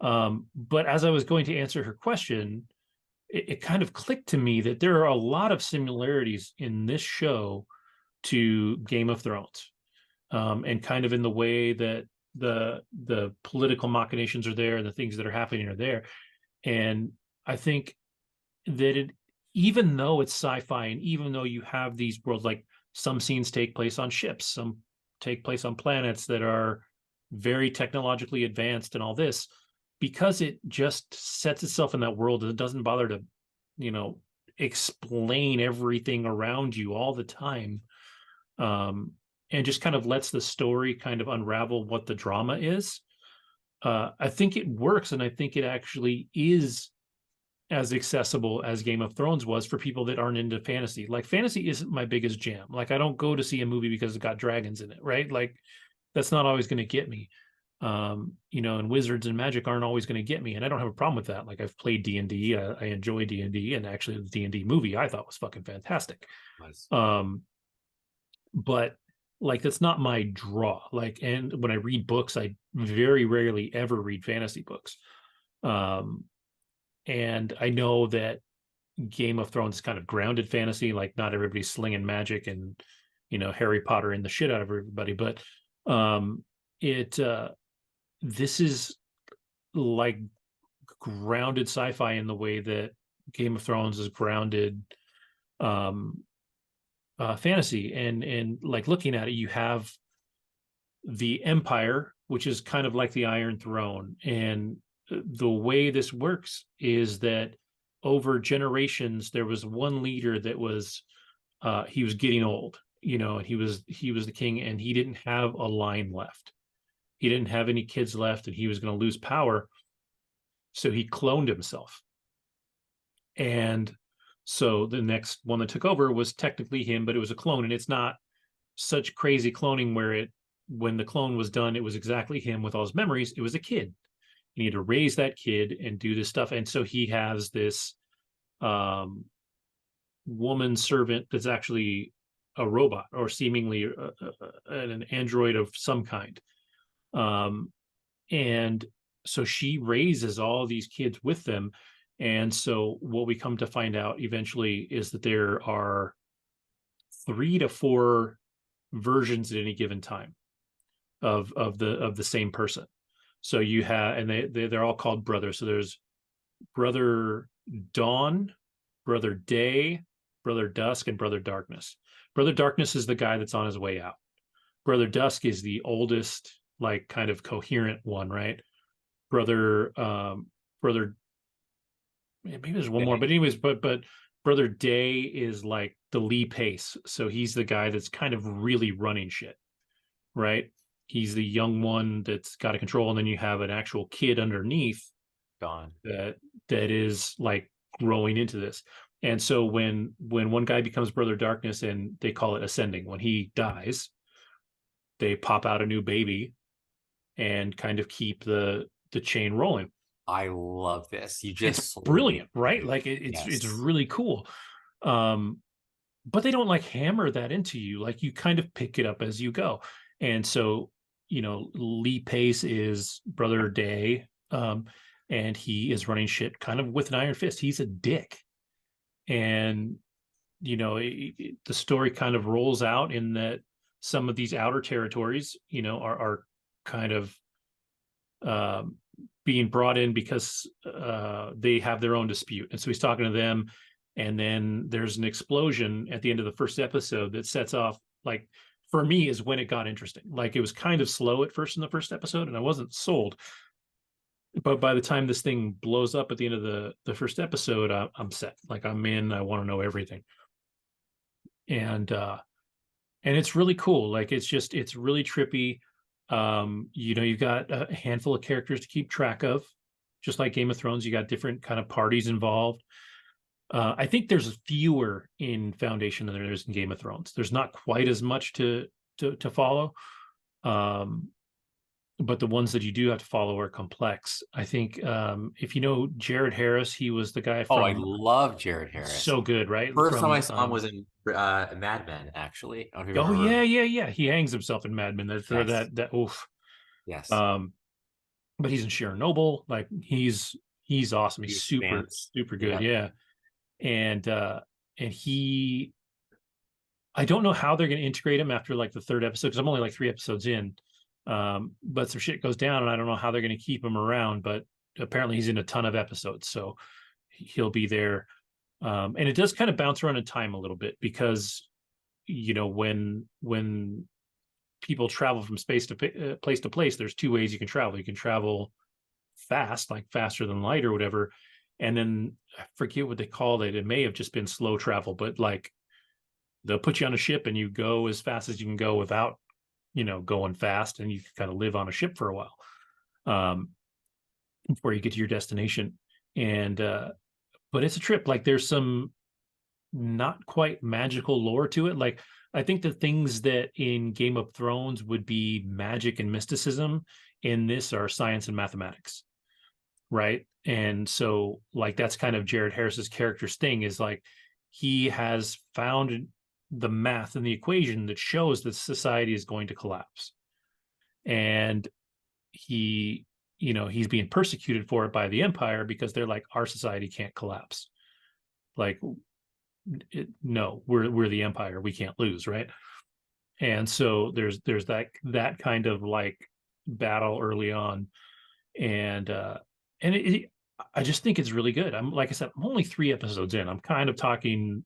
But as I was going to answer her question, it kind of clicked to me that there are a lot of similarities in this show to Game of Thrones, and kind of in the way that the political machinations are there and the things that are happening are there. And I think that even though it's sci-fi, and even though you have these worlds, like some scenes take place on ships, some take place on planets that are very technologically advanced, and all this, because it just sets itself in that world and it doesn't bother to, you know, explain everything around you all the time, um, and just kind of lets the story kind of unravel what the drama is. I think it works, and I think it actually is as accessible as Game of Thrones was for people that aren't into fantasy. Like fantasy isn't my biggest jam. Like I don't go to see a movie because it's got dragons in it, right? Like that's not always going to get me. And wizards and magic aren't always going to get me, and I don't have a problem with that. Like I've played D&D, I enjoy D&D, and actually the D&D movie I thought was fucking fantastic. Was. Um, but like that's not my draw. Like, and when I read books, I very rarely ever read fantasy books. Um, and I know that Game of Thrones is kind of grounded fantasy, like not everybody's slinging magic and Harry Potter in the shit out of everybody, but it this is like grounded sci-fi in the way that Game of Thrones is grounded um fantasy. And like looking at it, you have the Empire, which is kind of like the Iron Throne. And the way this works is that over generations, there was one leader that was he was getting old, and he was the king, and he didn't have a line left. He didn't have any kids left, and he was going to lose power. So he cloned himself. And so the next one that took over was technically him, but it was a clone, and it's not such crazy cloning where when the clone was done, it was exactly him with all his memories. It was a kid. You need to raise that kid and do this stuff. And so he has this um, woman servant that's actually a robot, or seemingly an android of some kind. Um, and so she raises all these kids with them. And so what we come to find out eventually is that there are 3 to 4 versions at any given time of the same person. So you have, and they're all called brothers. So there's Brother Dawn, Brother Day, Brother Dusk, and Brother Darkness. Brother Darkness is the guy that's on his way out. Brother Dusk is the oldest, like kind of coherent one, right? Brother, maybe there's one more, Okay. but anyways, but Brother Day is like the Lee Pace. So he's the guy that's kind of really running shit, right? He's the young one that's got to control, and then you have an actual kid underneath Gone. that is like growing into this. And so when one guy becomes Brother Darkness, and they call it ascending, when he dies, they pop out a new baby and kind of keep the chain rolling. I love this. You It's just sold me. brilliant, right? Like it's Yes. really cool. Um, but they don't like hammer that into you. Like you kind of pick it up as you go. And so, Lee Pace is Brother Day, and he is running shit kind of with an iron fist. He's a dick. And, the story kind of rolls out in that some of these outer territories, are kind of um, being brought in because they have their own dispute. And so he's talking to them. And then there's an explosion at the end of the first episode that sets off, like, for me, is when it got interesting. Like, it was kind of slow at first in the first episode, and I wasn't sold. But by the time this thing blows up at the end of the first episode, I'm set. Like, I'm in. I want to know everything. And it's really cool. Like, it's really trippy. You've got a handful of characters to keep track of, just like Game of Thrones. You got different kind of parties involved. I think there's fewer in Foundation than there is in Game of Thrones. There's not quite as much to follow, um, but the ones that you do have to follow are complex. I think if you know Jared Harris, he was the guy Oh, I from love Jared Harris. so good, right? First time I From saw him was in Mad Men, actually. I don't know if you oh yeah, remember. yeah, yeah. He hangs himself in Mad Men. That Yes. that oof. Yes. Um, but he's in Sharon Noble. Like he's awesome. The He's super Expanse. super good. Yeah. Yeah, and he I don't know how they're going to integrate him after like the third episode because I'm only like 3 episodes in. But some shit goes down, and I don't know how they're going to keep him around. But apparently, he's in a ton of episodes, so he'll be there. And it does kind of bounce around in time a little bit because when people travel from space to place to place, there's two ways you can travel. You can travel fast, like faster than light or whatever, and then I forget what they called it. It may have just been slow travel, but like they'll put you on a ship and you go as fast as you can go without going fast, and you can kind of live on a ship for a while um before you get to your destination. And but it's a trip. Like there's some not quite magical lore to it. Like I think the things that in Game of Thrones would be magic and mysticism in this are science and mathematics, right? And so like that's kind of Jared Harris's character's thing, is like he has found the math and the equation that shows that society is going to collapse. And he, he's being persecuted for it by the empire because they're like, our society can't collapse. Like, no, we're the empire. We can't lose, right? And so there's that kind of like battle early on, and I just think it's really good. I'm like I said, I'm only 3 episodes in. I'm kind of talking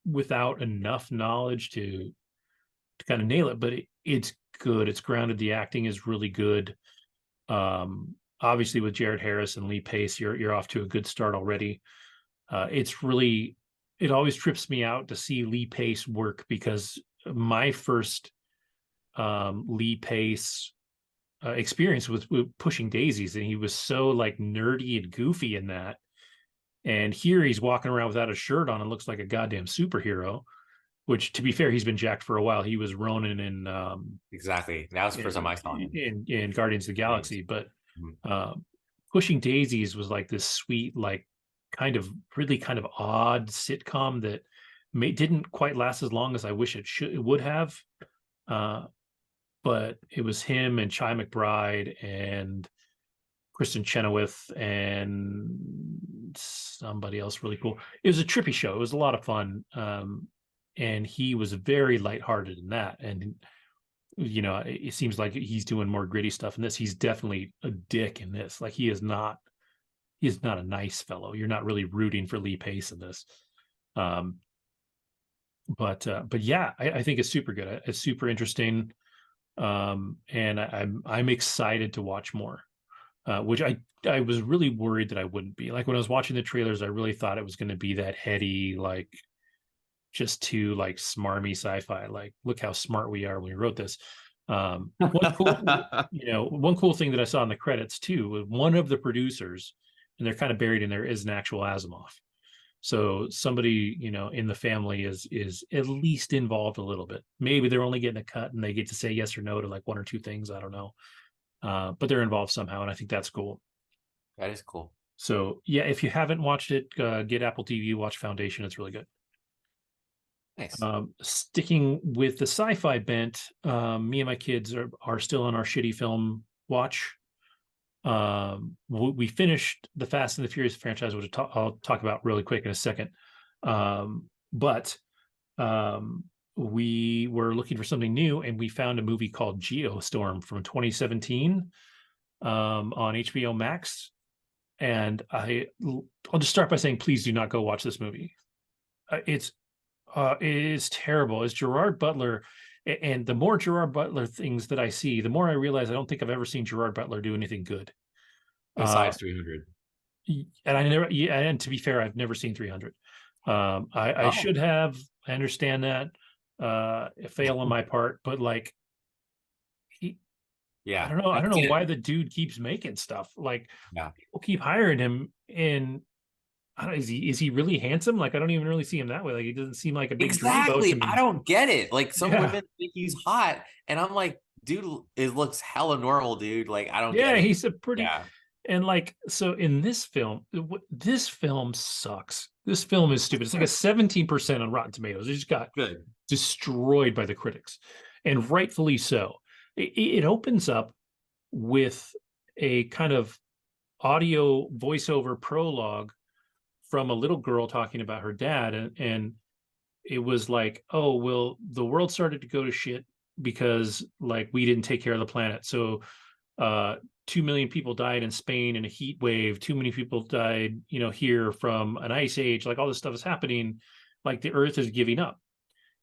without enough knowledge to kind of nail it, but it's good. It's grounded. The acting is really good. Obviously with Jared Harris and Lee Pace, you're off to a good start already. It's really, it always trips me out to see Lee Pace work because my first Lee Pace experience was with Pushing Daisies, and he was so like nerdy and goofy in that. And here he's walking around without a shirt on and looks like a goddamn superhero. Which, to be fair, he's been jacked for a while. He was Ronin in Exactly. That was the first time I saw him. in Guardians of the Thanks. Galaxy, but Mhm. uh, Pushing Daisies was like this sweet, like kind of really kind of odd sitcom that didn't quite last as long as I wish it would have. Uh, but it was him and Chi McBride and Kristen Chenoweth and somebody else really cool. It was a trippy show. It was a lot of fun. And he was very lighthearted in that. And it seems like he's doing more gritty stuff in this. He's definitely a dick in this. Like he is not a nice fellow. You're not really rooting for Lee Pace in this. Um, but yeah, I think it's super good. It's super interesting. And I'm excited to watch more. Which I was really worried that I wouldn't be. Like when I was watching the trailers, I really thought it was going to be that heady, like just too like smarmy sci-fi. Like, look how smart we are when we wrote this. One cool thing that I saw in the credits too was one of the producers, and they're kind of buried in there, is an actual Asimov. So somebody, in the family is at least involved a little bit. Maybe they're only getting a cut and they get to say yes or no to like one or two things. I don't know. But they're involved somehow, and I think that's cool. That is cool. So yeah, if you haven't watched it, get Apple TV, watch Foundation. It's really good. Nice. Sticking with the sci-fi bent, me and my kids are still on our shitty film watch. We finished the Fast and the Furious franchise, which I'll talk about really quick in a second. But we were looking for something new, and we found a movie called Geostorm from 2017 on HBO Max. And I'll just start by saying, please do not go watch this movie. It is terrible. It's Gerard Butler, and the more Gerard Butler things that I see, the more I realize I don't think I've ever seen Gerard Butler do anything good. Besides 300. And I never, yeah, and to be fair, I've never seen 300. I Oh, should have. I understand that. A fail on my part, but like he, I yeah. don't know. I I've don't know seen it. why the dude keeps making stuff. Like Yeah. people keep hiring him, and I don't, is he really handsome? Like I don't even really see him that way. Like he doesn't seem like a big dreamboat to Exactly. I me. don't get it. Like some Yeah. women think he's hot, and I'm like, dude, it looks hella normal, dude. Like I don't get Yeah, it. he's a pretty, Yeah. and like so in this film sucks. This film is stupid. It's like a 17% on Rotten Tomatoes. It just got Good. destroyed by the critics, and rightfully so. It opens up with a kind of audio voiceover prologue from a little girl talking about her dad, and it was like, oh well, the world started to go to shit because like we didn't take care of the planet. So 2 million people died in Spain in a heat wave. Too many people died, here from an ice age. Like all this stuff is happening. Like the Earth is giving up,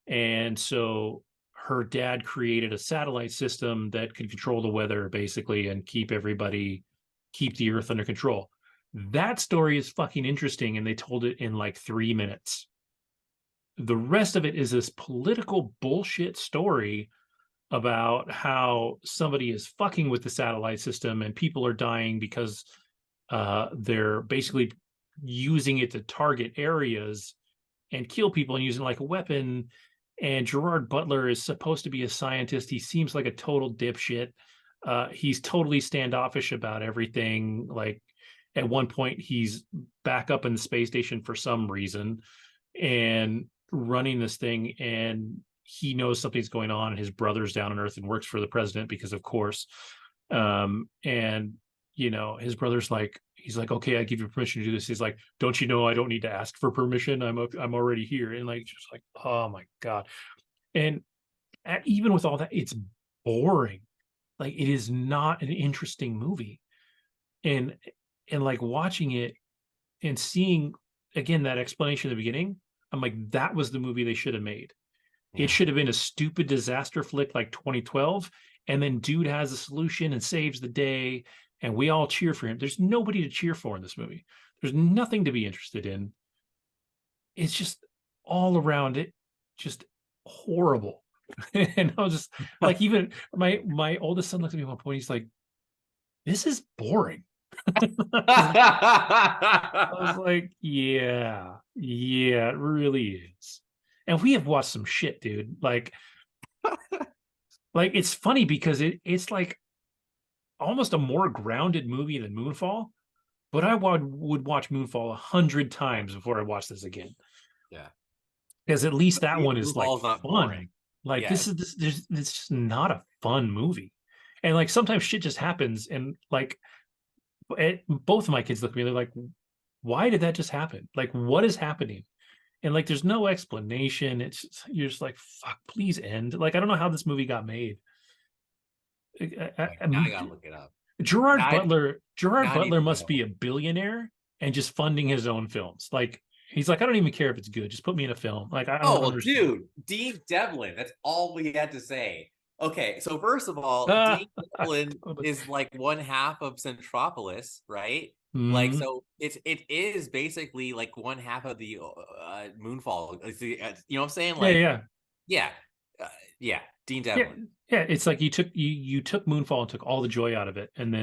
and so her dad created a satellite system that could control the weather basically and keep the Earth under control. That story is fucking interesting, and they told it in like 3 minutes. The rest of it is this political bullshit story about how somebody is fucking with the satellite system and people are dying because they're basically using it to target areas and kill people and using it like a weapon. And Gerard Butler is supposed to be a scientist. He seems like a total dipshit. He's totally standoffish about everything. Like at one point, he's back up in the space station for some reason and running this thing, and he knows something's going on, and his brother's down on Earth and works for the president because, of course. And his brother's like, he's like, okay, I give you permission to do this. He's like, don't you know I don't need to ask for permission? I'm already here. And like, just like, oh my god. And even with all that, it's boring. Like, it is not an interesting movie. And like watching it and seeing again that explanation at the beginning, I'm like, that was the movie they should have made. It Yeah. should have been a stupid disaster flick like 2012, and then dude has a solution and saves the day, and we all cheer for him. There's nobody to cheer for in this movie. There's nothing to be interested in. It's just all around it, just horrible. And I was just like, even my oldest son looked at me at one point. He's like, "This is boring." I was like, yeah, it really is. And we have watched some shit, dude. Like it's funny because it's like almost a more grounded movie than Moonfall, but I would watch Moonfall 100 times before I watch this again. Yeah. Because at least that one is like RuPaul's not fun. boring. Like Yeah. it's just not a fun movie. And like sometimes shit just happens, and like both of my kids look at me, they're like, why did that just happen? Like, what is happening? And like there's no explanation. You're just like, fuck, please end. Like I don't know how this movie got made. Like, now I gotta look it up. Gerard Now Butler now I need to must be know. a billionaire and just funding his own films. Like he's like, I don't even care if it's good, just put me in a film. Like I Oh don't well, understand. dude, Dean Devlin. That's all we had to say. Okay, so first of all, Ah, Dean Devlin is like one half of Centropolis, right? Like, mm, so it is basically like one half of the Moonfall. You know what I'm saying? yeah, Like, yeah, yeah, uh, yeah, Dean yeah, Devlin. yeah. It's like you took Moonfall and took all the joy out of it, and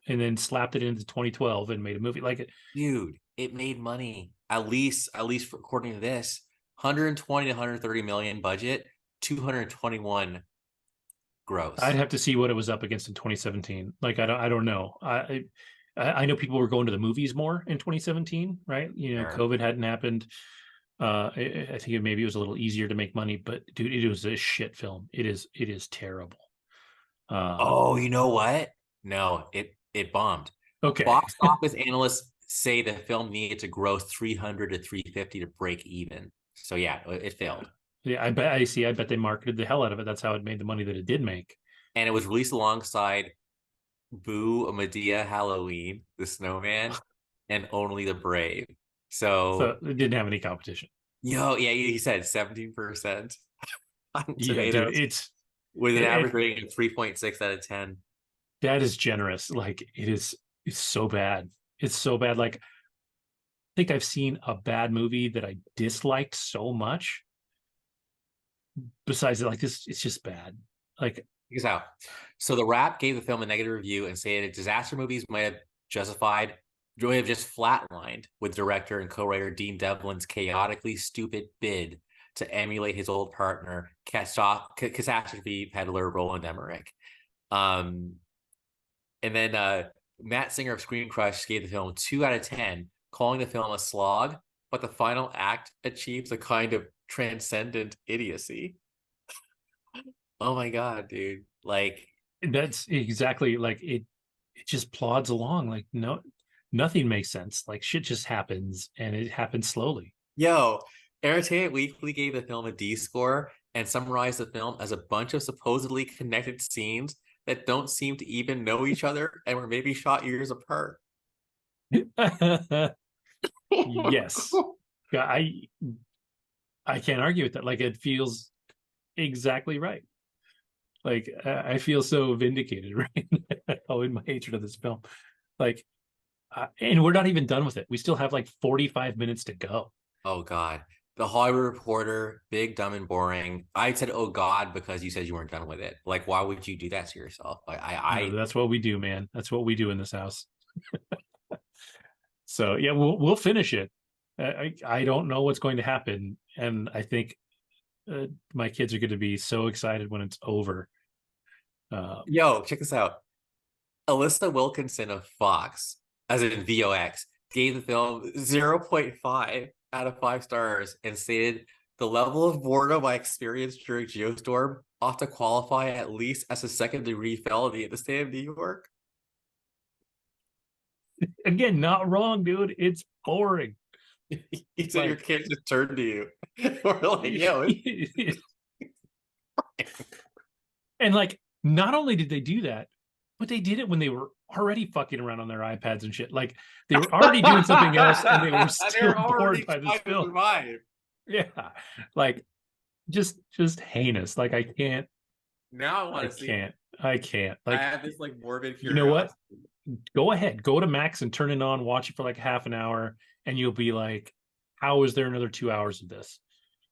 Yeah, then slapped it into 2012 and made a movie like it. dude, it made money. At least according to this, 120 to 130 million budget, 221 I'd gross. have to see what it was up against in 2017. Like I don't know. I know people were going to the movies more in 2017, right? Sure. COVID hadn't happened. I think maybe it was a little easier to make money, but dude, it was a shit film. It is terrible. Oh, you know what? No, it bombed. Okay. Box office analysts say the film needed to gross 300 to 350 to break even. So yeah, it failed. Yeah, I bet. I bet they marketed the hell out of it. That's how it made the money that it did make. And it was released alongside Boo, a Medea Halloween, The Snowman, and Only the Brave. So So, it didn't have any competition. yeah, he said 17% on Yeah, dude, Tomatoes with an it average rating of 3.6 out of 10. that is generous. Like it's so bad. It's so bad. Like I think I've seen a bad movie that I disliked so much. Besides, like this, it's just bad. Like, Here's how. So the Wrap gave the film a negative review and said disaster movies might have justified, might have just flatlined with director and co-writer Dean Devlin's chaotically stupid bid to emulate his old partner, catastrophe peddler Roland Emmerich. Um, and then Matt Singer of Screen Crush gave the film 2 out of 10, calling the film a slog, but the final act achieves a kind of transcendent idiocy. Oh my God, dude. Like, that's exactly like it just plods along. Like nothing makes sense. Like shit just happens and it happens slowly. yo, Entertainment Weekly gave the film a D score and summarized the film as a bunch of supposedly connected scenes that don't seem to even know each other and were maybe shot years apart. Yes. Yeah, I can't argue with that. Like it feels exactly right. Like I feel so vindicated right now in my hatred of this film. Like and we're not even done with it. We still have like 45 minutes to go. Oh God. The Hollywood Reporter, big, dumb, and boring. I said, "Oh God," because you said you weren't done with it. Like, why would you do that to yourself? Like, That's what we do, man. That's what we do in this house. So yeah, we'll finish it. I don't know what's going to happen, and I think my kids are going to be so excited when it's over. yo, check this out. Alyssa Wilkinson of Fox, as in VOX, gave the film 0.5 out of 5 stars and stated the level of boredom I experienced during Geostorm ought to qualify at least as a second-degree felony in the state of New York. Again, not wrong, dude. It's boring. He said your Like, kids just turned to you. We're like, yo, and like, not only did they do that, but they did it when they were already fucking around on their iPads and shit. Like, they were already doing something else, and they were still they're bored already by this trying to film. survive. Yeah, like just heinous. Like Now I want I to see. can't. I can't. I Like, have this like morbid you know what? curiosity. Go ahead, go to Max and turn it on, watch it for like half an hour, and you'll be like, how is there another 2 hours of this?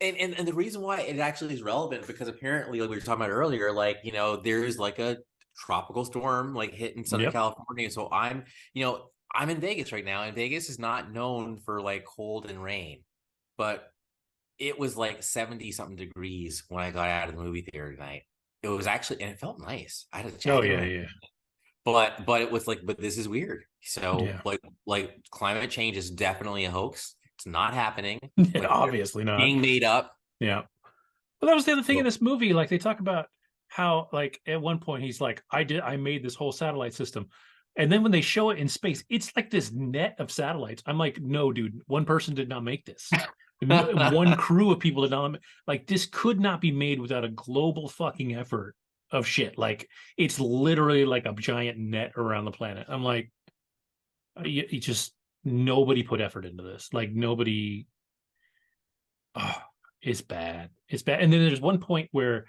And the reason why it actually is relevant because apparently, like we were talking about earlier, like there's like a tropical storm like hitting Southern Yep. California. So I'm in Vegas right now, and Vegas is not known for like cold and rain, but it was like 70 something degrees when I got out of the movie theater tonight. It was actually, and it felt nice. I had a Oh jacket yeah, around, yeah, but it was like, but this is weird. So yeah. like climate change is definitely a hoax. It's not happening. Like Obviously not. being made up. Yeah. Well, that was the other thing in this movie. Like they talk about how, like, at one point he's like, I made this whole satellite system. And then when they show it in space, it's like this net of satellites. I'm like, no, dude, one person did not make this. One crew of people did not like this could not be made without a global fucking effort of shit. Like it's literally like a giant net around the planet. I'm like, you just nobody put effort into this. Like nobody. Oh, it's bad. It's bad. And then there's one point where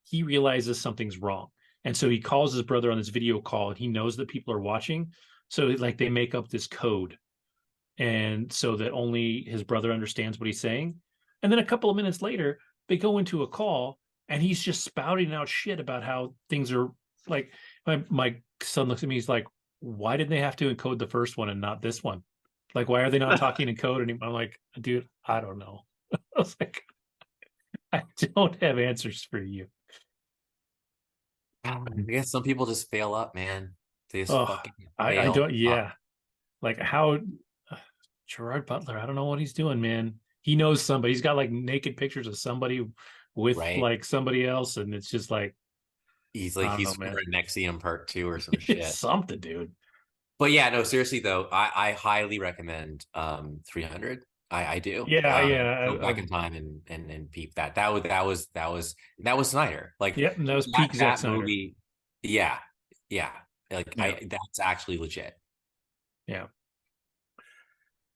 he realizes something's wrong. And so he calls his brother on this video call and he knows that people are watching. So like they make up this code. And so that only his brother understands what he's saying. And then a couple of minutes later, they go into a call and he's just spouting out shit about how things are like my son looks at me, he's like, why did they have to encode the first one and not this one? Like, why are they not talking in code anymore? I'm like, dude, I don't know. I was like, I don't have answers for you. I guess some people just fail up, man. They just Oh, fucking I fail don't. up. Yeah, like how Gerard Butler. I don't know what he's doing, man. he knows somebody. He's got like naked pictures of somebody with right? like somebody else, and it's just like, He's like I don't know, he's man. for Nexium Part 2 or some It's shit. something, dude. But yeah, no, seriously though, I highly recommend 300. I do. Yeah, yeah. Go back in time and peep that. That was Snyder. Like Yep, and that was that peak Zack that Snyder. movie, yeah, yeah. Like Yeah, that's actually legit. yeah.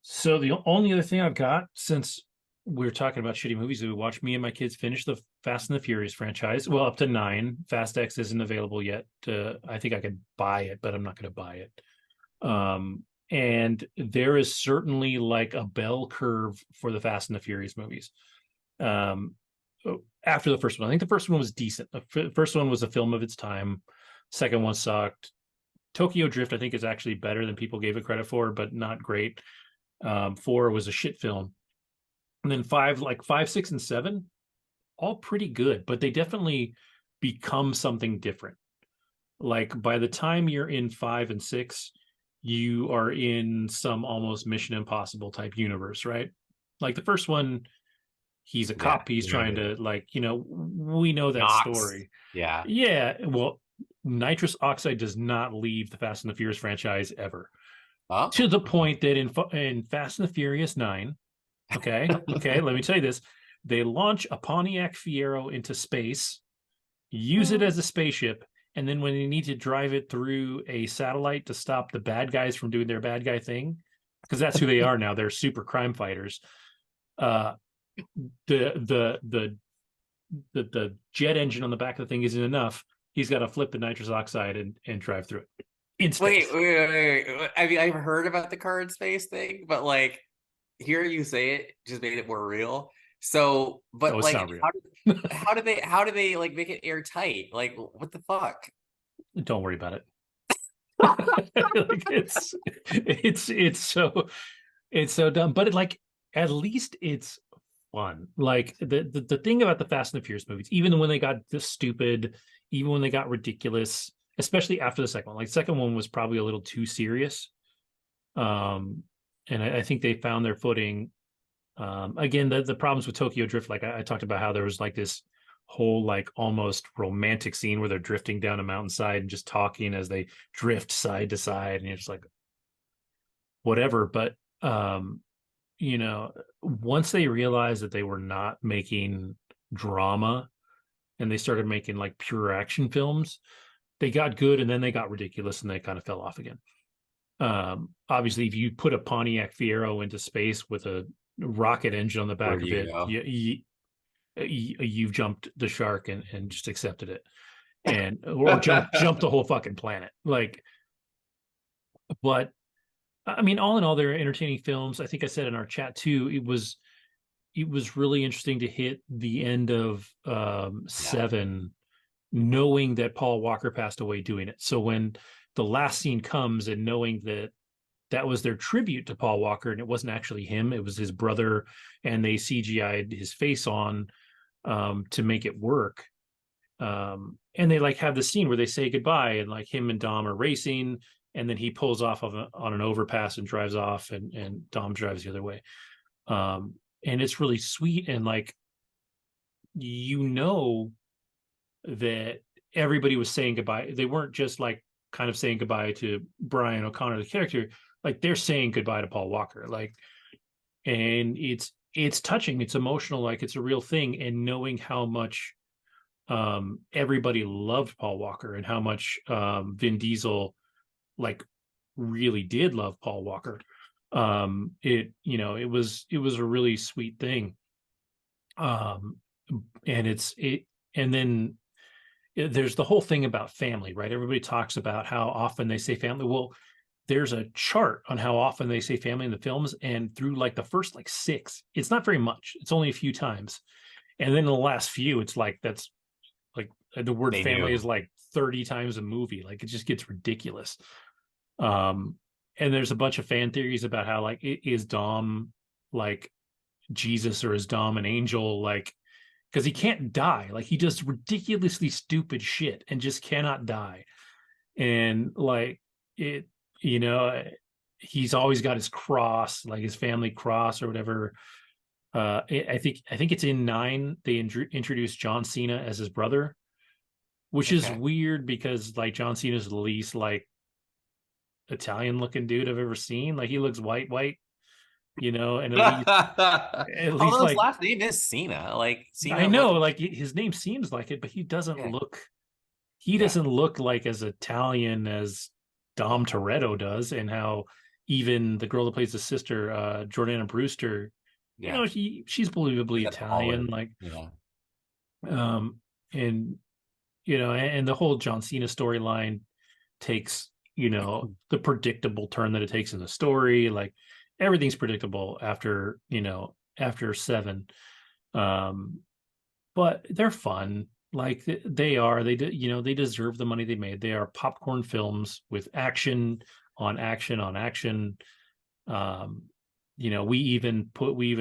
So the only other thing I've got, since we're talking about shitty movies that we watch, me and my kids finished the Fast and the Furious franchise. Well, up to 9. Fast X isn't available yet. I think I could buy it, but I'm not going to buy it. And there is certainly like a bell curve for the Fast and the Furious movies. Um, After the first one, I think the first one was decent. The first one was a film of its time. Second one sucked. Tokyo Drift, I think, is actually better than people gave it credit for, but not great. 4 was a shit film. And then 5, like 5, 6, and 7, all pretty good, but they definitely become something different. Like by the time you're in 5 and 6, you are in some almost Mission Impossible type universe, right? Like the first one, he's a Yeah. cop, he's trying to, like, we know that Knox. story. Yeah. Yeah, well, nitrous oxide does not leave the Fast and the Furious franchise ever. To Oh. the point that in Fast and the Furious 9, okay, let me tell you this. They launch a Pontiac Fiero into space, use it as a spaceship, and then when they need to drive it through a satellite to stop the bad guys from doing their bad guy thing, because that's who they are now. They're super crime fighters. Uh, the the the the jet engine on the back of the thing isn't enough. He's got to flip the nitrous oxide and drive through it in Wait, space. wait, wait, wait. I mean, I've heard about the card space thing, but like hear you say it just made it more real. So, Oh, but it's like not real. how do they like make it airtight? Like what the fuck? Don't worry about it. Like it's so dumb, but at least it's fun. Like the thing about the Fast and the Furious movies, even when they got this stupid, even when they got ridiculous, especially after the second one, like the second one was probably a little too serious. Um, and I think they found their footing. Again, the problems with Tokyo Drift, like I talked about how there was like this whole like almost romantic scene where they're drifting down a mountainside and just talking as they drift side to side, and you're just like, whatever. But once they realized that they were not making drama and they started making like pure action films, they got good and then they got ridiculous and they kind of fell off again. Obviously, if you put a Pontiac Fiero into space with a rocket engine on the Where back do of you it, go? you've jumped the shark and just accepted it, and or jumped the whole fucking planet. Like, but I mean, all in all, they're entertaining films. I think I said in our chat too, it was really interesting to hit the end of Yeah. 7, knowing that Paul Walker passed away doing it. So when the last scene comes and knowing that that was their tribute to Paul Walker and it wasn't actually him, it was his brother, and they CGI'd his face on to make it work. And they like have the scene where they say goodbye and like him and Dom are racing, and then he pulls off on an overpass and drives off, and Dom drives the other way. And it's really sweet, and like, that everybody was saying goodbye. They weren't just like kind of saying goodbye to Brian O'Connor, the character. Like they're saying goodbye to Paul Walker. Like, and it's touching. It's emotional. Like it's a real thing. And knowing how much everybody loved Paul Walker and how much Vin Diesel like really did love Paul Walker. It was a really sweet thing. Um, and and then there's the whole thing about family, right? Everybody talks about how often they say family. Well, there's a chart on how often they say family in the films, and through like the first like 6, it's not very much. It's only a few times, and then in the last few, it's like that's like the word They family is knew. like 30 times a movie. Like it just gets ridiculous. Um, and there's a bunch of fan theories about how like is Dom like Jesus, or is Dom an angel? Like, because he can't die. Like he does ridiculously stupid shit and just cannot die. And like it, you know, he's always got his cross, like his family cross or whatever. I think it's in 9. They introduced John Cena as his brother, which is Okay. weird because like John Cena's the least like Italian looking dude I've ever seen. Like he looks white, and at least Although his like last name is Cena. Like I Cena know wasn't. like his name seems like it, but Yeah. he Yeah. doesn't look like as Italian as Dom Toretto does, and how even the girl that plays the sister, Jordana Brewster, Yeah. she's believably Like that Italian, olive. like Yeah. um and and the whole John Cena storyline takes, the predictable turn that it takes in the story. Like everything's predictable after 7. Um, but they're fun. Like they deserve the money they made. They are popcorn films with action on action on action. Um, we even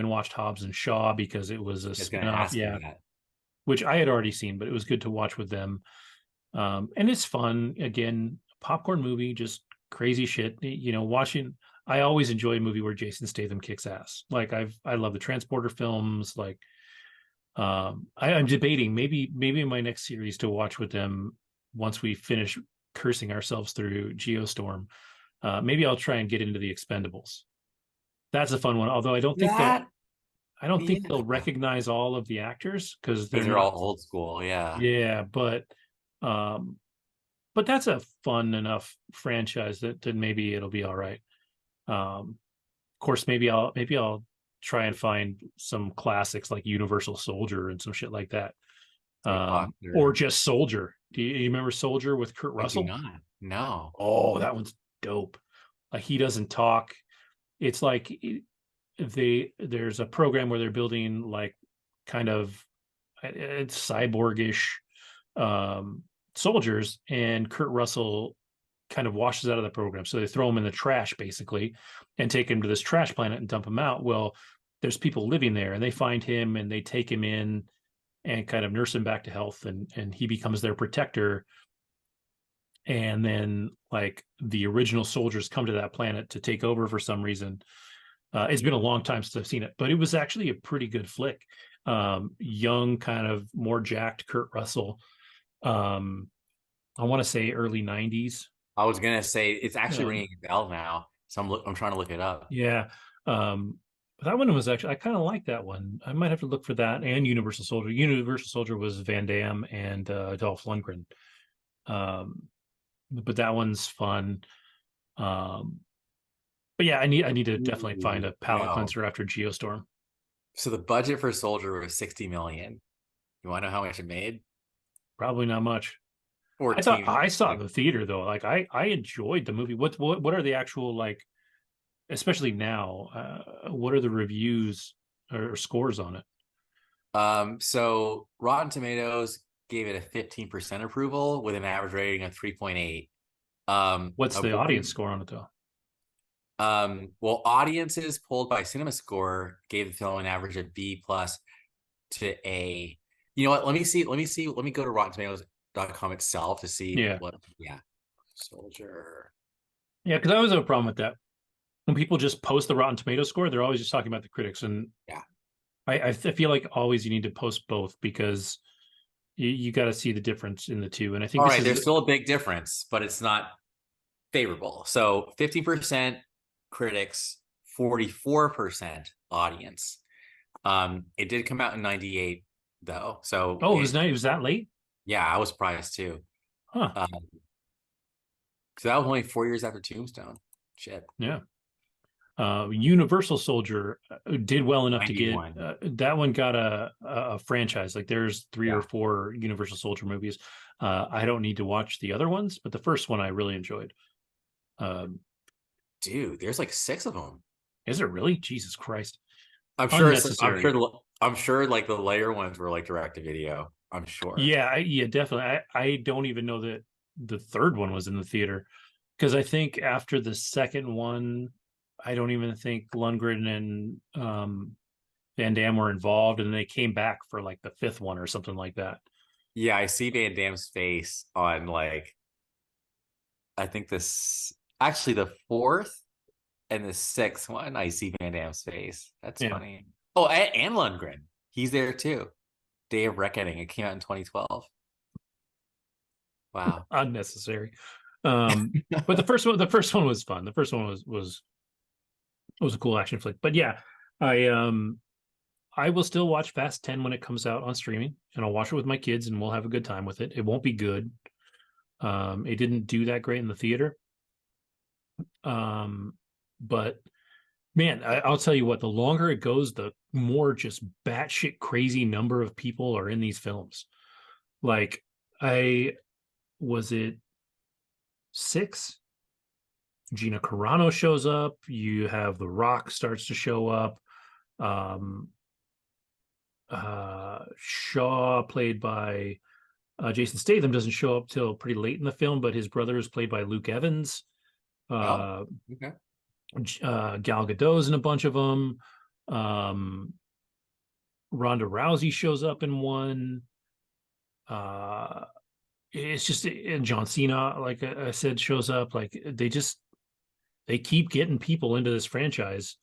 watched Hobbs and Shaw because it was a I was gonna spinoff. ask you Yeah, that. which I had already seen, but it was good to watch with them. And it's fun. Again, popcorn movie, just crazy shit. Watching. I always enjoy a movie where Jason Statham kicks ass. Like I love the Transporter films. Like I'm debating maybe in my next series to watch with them once we finish cursing ourselves through Geostorm. Maybe I'll try and get into the Expendables. That's a fun one. Although That, I don't think yeah. they'll recognize all of the actors because they're Because they're not. all old school. Yeah. Yeah, um, but that's a fun enough franchise that maybe it'll be all right. Of course, maybe I'll try and find some classics like Universal Soldier and some shit like that. Like Or Buster. just Soldier. Do you remember Soldier with Kurt I do Russell? not. No. Oh, that one's dope. Like he doesn't talk. It's like there's a program where they're building like kind of it's cyborgish um, soldiers, and Kurt Russell kind of washes out of the program. So they throw him in the trash basically and take him to this trash planet and dump him out. Well, there's people living there and they find him and they take him in and kind of nurse him back to health, and he becomes their protector. And then like the original soldiers come to that planet to take over for some reason. It's been a long time since I've seen it, but it was actually a pretty good flick. Young, kind of more jacked Kurt Russell. Um, I want to say early 90s. I was gonna say it's actually Um, ringing a bell now. So I'm trying to look it up. yeah. That one was actually, I kind of like that one. I might have to look for that and Universal Soldier. Universal Soldier was Van Damme and Dolph Lundgren. Um, but that one's fun. Um, but yeah, I need to definitely find Ooh, a palate no. cleanser after Geostorm. So the budget for Soldier was 60 million. You want to know how much it made? Probably not much. I thought 14. I saw it in the theater though. Like I enjoyed the movie. What are the actual like, especially now? What are the reviews or scores on it? So Rotten Tomatoes gave it a 15% approval with an average rating of 3.8. What's A the audience one, score on it though? well, audiences polled by CinemaScore gave the film an average of B plus to A. You know what? Let me see. Let me see. Let me go to RottenTomatoes.com itself to see Yeah, what. Yeah, Soldier. yeah. Because I always have a problem with that when people just post the Rotten Tomato score. They're always just talking about the critics, and Yeah. I feel like always you need to post both because you got to see the difference in the two. And I think All this right. is There's still a big difference, but it's not favorable. So 50% critics, 44% audience. It did come out in 98 though. So oh, it was that late, yeah, I was surprised too. huh? Um, so that was only 4 years after Tombstone. Shit. Yeah. Universal Soldier did well enough to get 91. that one got a franchise. Like there's three or Yeah. four Universal Soldier movies. I don't need to watch the other ones, but the first one I really enjoyed. Um, Dude, there's like six of them. is it really? Jesus Christ. I'm sure I'm Unnecessary. sure I'm sure like the later ones were like direct to video. I'm sure. Yeah, yeah, definitely. I don't even know that the third one was in the theater because I think after the second one, I don't even think Lundgren and Van Damme were involved, and they came back for like the fifth one or something like that. Yeah, I see Van Damme's face on like I think this actually the fourth and the sixth one. I see Van Damme's face. That's Yeah. funny. Oh, and Lundgren. He's there too. Day of Reckoning. It came out in 2012. Wow. Unnecessary. But the first one was fun. The first one was a cool action flick. But yeah, I will still watch Fast 10 when it comes out on streaming, and I'll watch it with my kids, and we'll have a good time with it. It won't be good. It didn't do that great in the theater. But man, I'll tell you what, the longer it goes, the more just batshit crazy number of people are in these films. Like, I was it six? Gina Carano shows up. You have The Rock starts to show up. Um, Shaw, played by Jason Statham, doesn't show up till pretty late in the film, but his brother is played by Luke Evans. Oh, Uh, okay. Gal Gadot's in a bunch of them. Um, Ronda Rousey shows up in one. Uh, it's just, and John Cena, like I said, shows up. Like they keep getting people into this franchise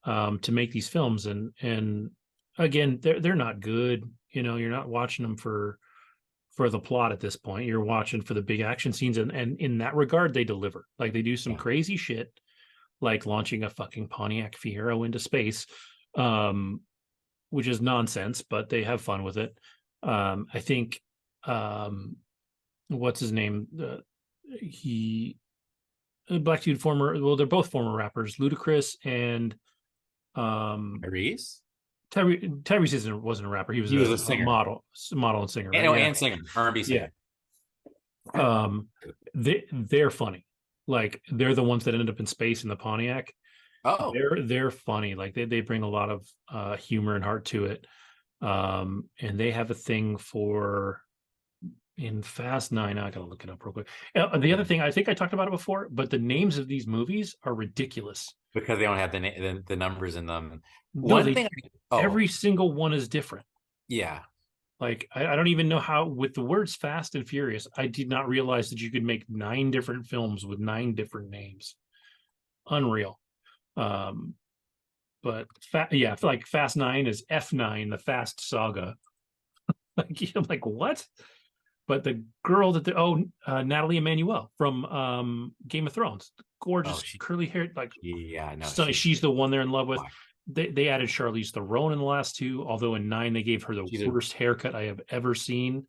to make these films, and again, they're not good. You know, you're not watching them for the plot at this point. You're watching for the big action scenes, and in that regard, they deliver. Like they do some Yeah. crazy shit, like launching a fucking Pontiac Fiero into space, um, which is nonsense, but they have fun with it. I think, what's his name? He Black dude, former. Well, they're both former rappers, Ludacris and Reese? Tyrese wasn't a rapper. He was He was a a singer. model and singer, And, right? oh, Yeah, and singer, R&B yeah. singer. Um, they're funny. Like they're the ones that ended up in space in the Pontiac. Oh, They're funny. Like they bring a lot of humor and heart to it. And they have a thing for in Fast Nine. I gotta look it up real quick. The other thing, I think I talked about it before, but the names of these movies are ridiculous. because they don't have the numbers in them. No, One they thing, oh, every single one is different. yeah. Like I don't even know how with the words Fast and Furious, I did not realize that you could make 9 different films with 9 different names. Unreal. Um, but yeah, I feel like Fast Nine is F9, the Fast Saga. Like I'm like, what? But the girl that Natalie Emmanuel from Game of Thrones, Oh, gorgeous curly hair, like yeah, no, so she's the one they're in love with. black. They added Charlize Theron in the last two, although in 9 they gave her the She's a, worst haircut I have ever seen.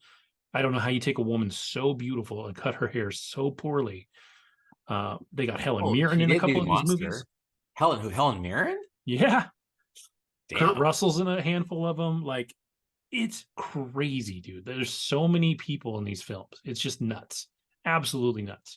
I don't know how you take a woman so beautiful and cut her hair so poorly. They got Helen oh, Mirren she in a did couple do of these movies. Monster. Helen Mirren? Yeah, Kurt Damn. Russell's in a handful of them. Like it's crazy, dude. There's so many people in these films. It's just nuts, absolutely nuts.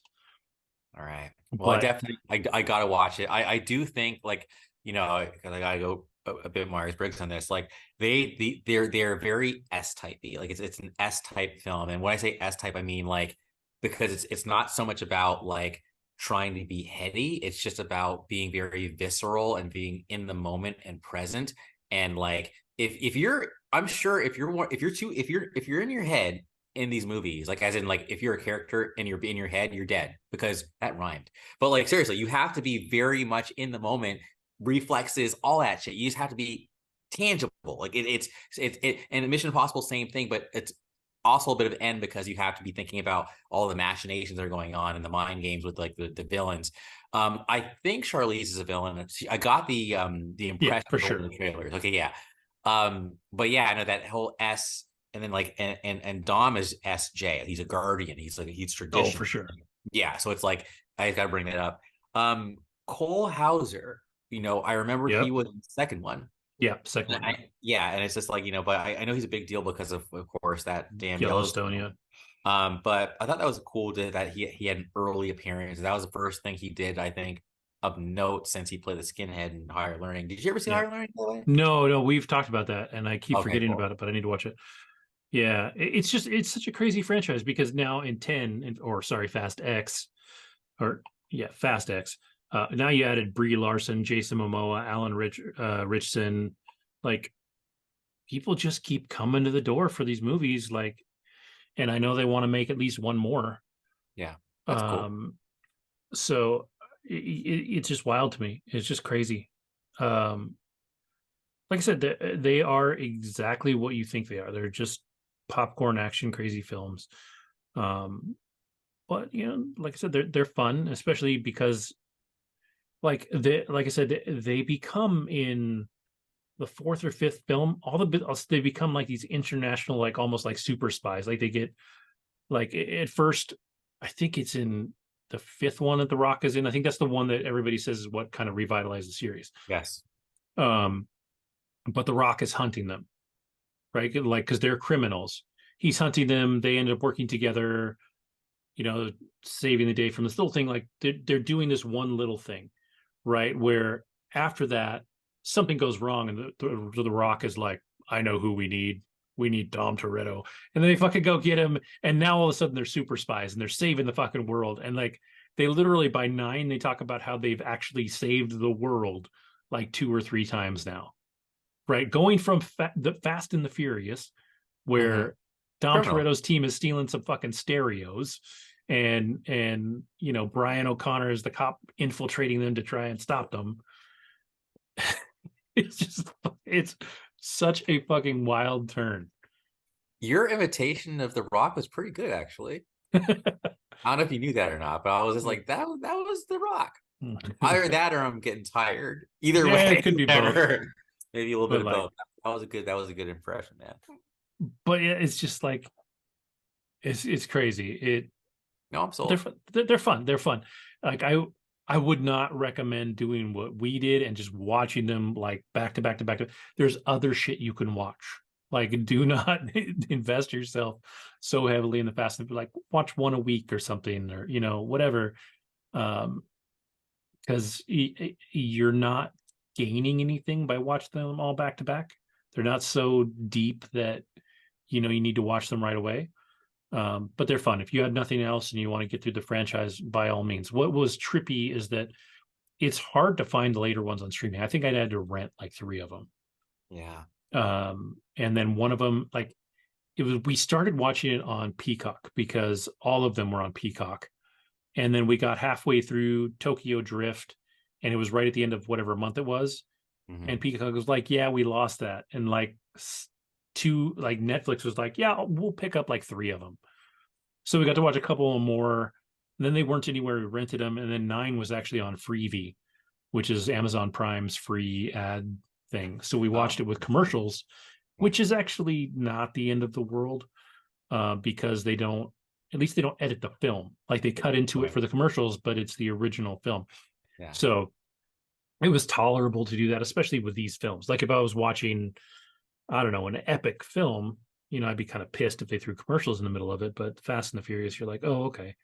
All right. Well, I But definitely I gotta watch it. I do think like because I gotta go a bit Myers Briggs on this. Like they're very S typey. Like it's an S type film, and when I say S type, I mean like because it's not so much about like trying to be heady. It's just about being very visceral and being in the moment and present. And like if you're, I'm sure if you're in your head in these movies, like as in like if you're a character and you're in your head, you're dead because that rhymed. But like seriously, you have to be very much in the moment, reflexes, all that shit. You just have to be tangible. Like and Mission Impossible, same thing, but it's also a bit of an end because you have to be thinking about all the machinations that are going on and the mind games with like the villains. I think Charlize is a villain. I got the yeah, impression for over sure. the trailers. Okay, yeah. But yeah, I know that whole S, and then like and Dom is SJ. He's a guardian. He's Oh, tradition. for sure. Yeah, so it's like I got to bring that up. Cole Hauser, I remember he Yep. was in the second one. Yeah. Second And one. Yeah. yeah, and it's just like, but I know he's a big deal because of course, that damn Yellowstone. Yellowstone. Yeah. But I thought that was cool that he had an early appearance. That was the first thing he did, I think, of note since he played the skinhead in Higher Learning. Did you ever see Yeah. Higher Learning, by the way? No, no, we've talked about that, and I keep Okay, forgetting about cool. it, but I need to watch it. Yeah, it's such a crazy franchise because now in 10, or sorry, Fast X, or yeah, Fast X. Now you added Brie Larson, Jason Momoa, Alan Richson. Like people just keep coming to the door for these movies. Like, and I know they want to make at least one more. Yeah, that's cool. Um, so it's just wild to me. It's just crazy. Um, like I said, they are exactly what you think they are. They're just popcorn action crazy films. Um, but like I said, they're fun, especially because like I said, they become in the fourth or fifth film, they become like these international, like almost like super spies. Like they get like at first, I think it's in the fifth one that The Rock is in. I think that's the one that everybody says is what kind of revitalized the series. Yes. Um, but The Rock is hunting them, right? Like because they're criminals. He's hunting them. They end up working together, saving the day from this little thing. Like they're doing this one little thing, right? Where after that, something goes wrong, and the Rock is like, I know who we need. We need Dom Toretto. And then they fucking go get him. And now all of a sudden they're super spies and they're saving the fucking world. And like they literally by nine, they talk about how they've actually saved the world like two or three times now. Right. Going from the Fast and the Furious, Mm-hmm. where Dom Criminal. Toretto's team is stealing some fucking stereos, and Brian O'Connor is the cop infiltrating them to try and stop them. It's such a fucking wild turn. Your imitation of The Rock was pretty good, actually. I don't know if you knew that or not, but I was just like, that was The Rock. Either that or I'm getting tired. Either Yeah, way, it could be both. maybe a little bit But of like, both. That was a good impression, man. but yeah, it's just like it's crazy. No, I'm They're sold. they're fun. They're fun. Like I would not recommend doing what we did and just watching them like back to back to back to. There's other shit you can watch. Like, do not invest yourself so heavily in the Fast and like watch one a week or something, or whatever. Um, because you're not gaining anything by watching them all back to back. They're not so deep that you need to watch them right away. But they're fun. If you have nothing else and you want to get through the franchise, by all means. What was trippy is that it's hard to find the later ones on streaming. I think I had to rent like three of them. Yeah. And then one of them, like we started watching it on Peacock because all of them were on Peacock. And then we got halfway through Tokyo Drift and it was right at the end of whatever month it was. Mm-hmm. And Peacock was like, yeah, we lost that. And like Netflix was like, yeah, we'll pick up like three of them. So we got to watch a couple more. And then they weren't anywhere. We rented them. And then 9 was actually on Freevee, which is Amazon Prime's free ad thing. So we watched Oh, it with commercials, which is actually not the end of the world because at least they don't edit the film. Like they cut into it right. for the commercials, but it's the original film. Yeah. So it was tolerable to do that, especially with these films. Like if I was watching, I don't know, an epic film, I'd be kind of pissed if they threw commercials in the middle of it. But Fast and the Furious, you're like, oh, okay.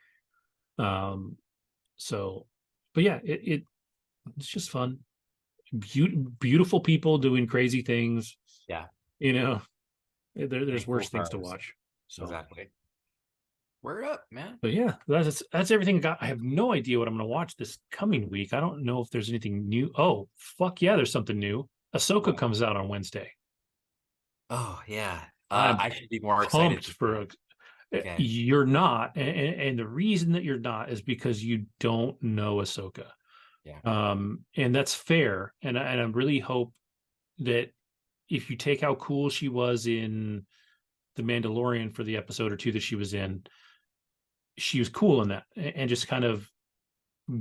Um, so, but yeah, it's just fun. Beautiful people doing crazy things. Yeah. You know, there's And cool worse things to cars. watch. So, Exactly. Word up, man. but yeah, that's everything I got. I have no idea what I'm going to watch this coming week. I don't know if there's anything new. Oh, fuck yeah, there's something new. Ahsoka What? comes out on Wednesday. Oh, yeah. I'm I should be more excited pumped for for that. Okay. you're not, and the reason that you're not is because you don't know Ahsoka. Yeah. And that's fair. And I really hope that if you take how cool she was in The Mandalorian for the episode or two that she was in, she was cool in that, and just kind of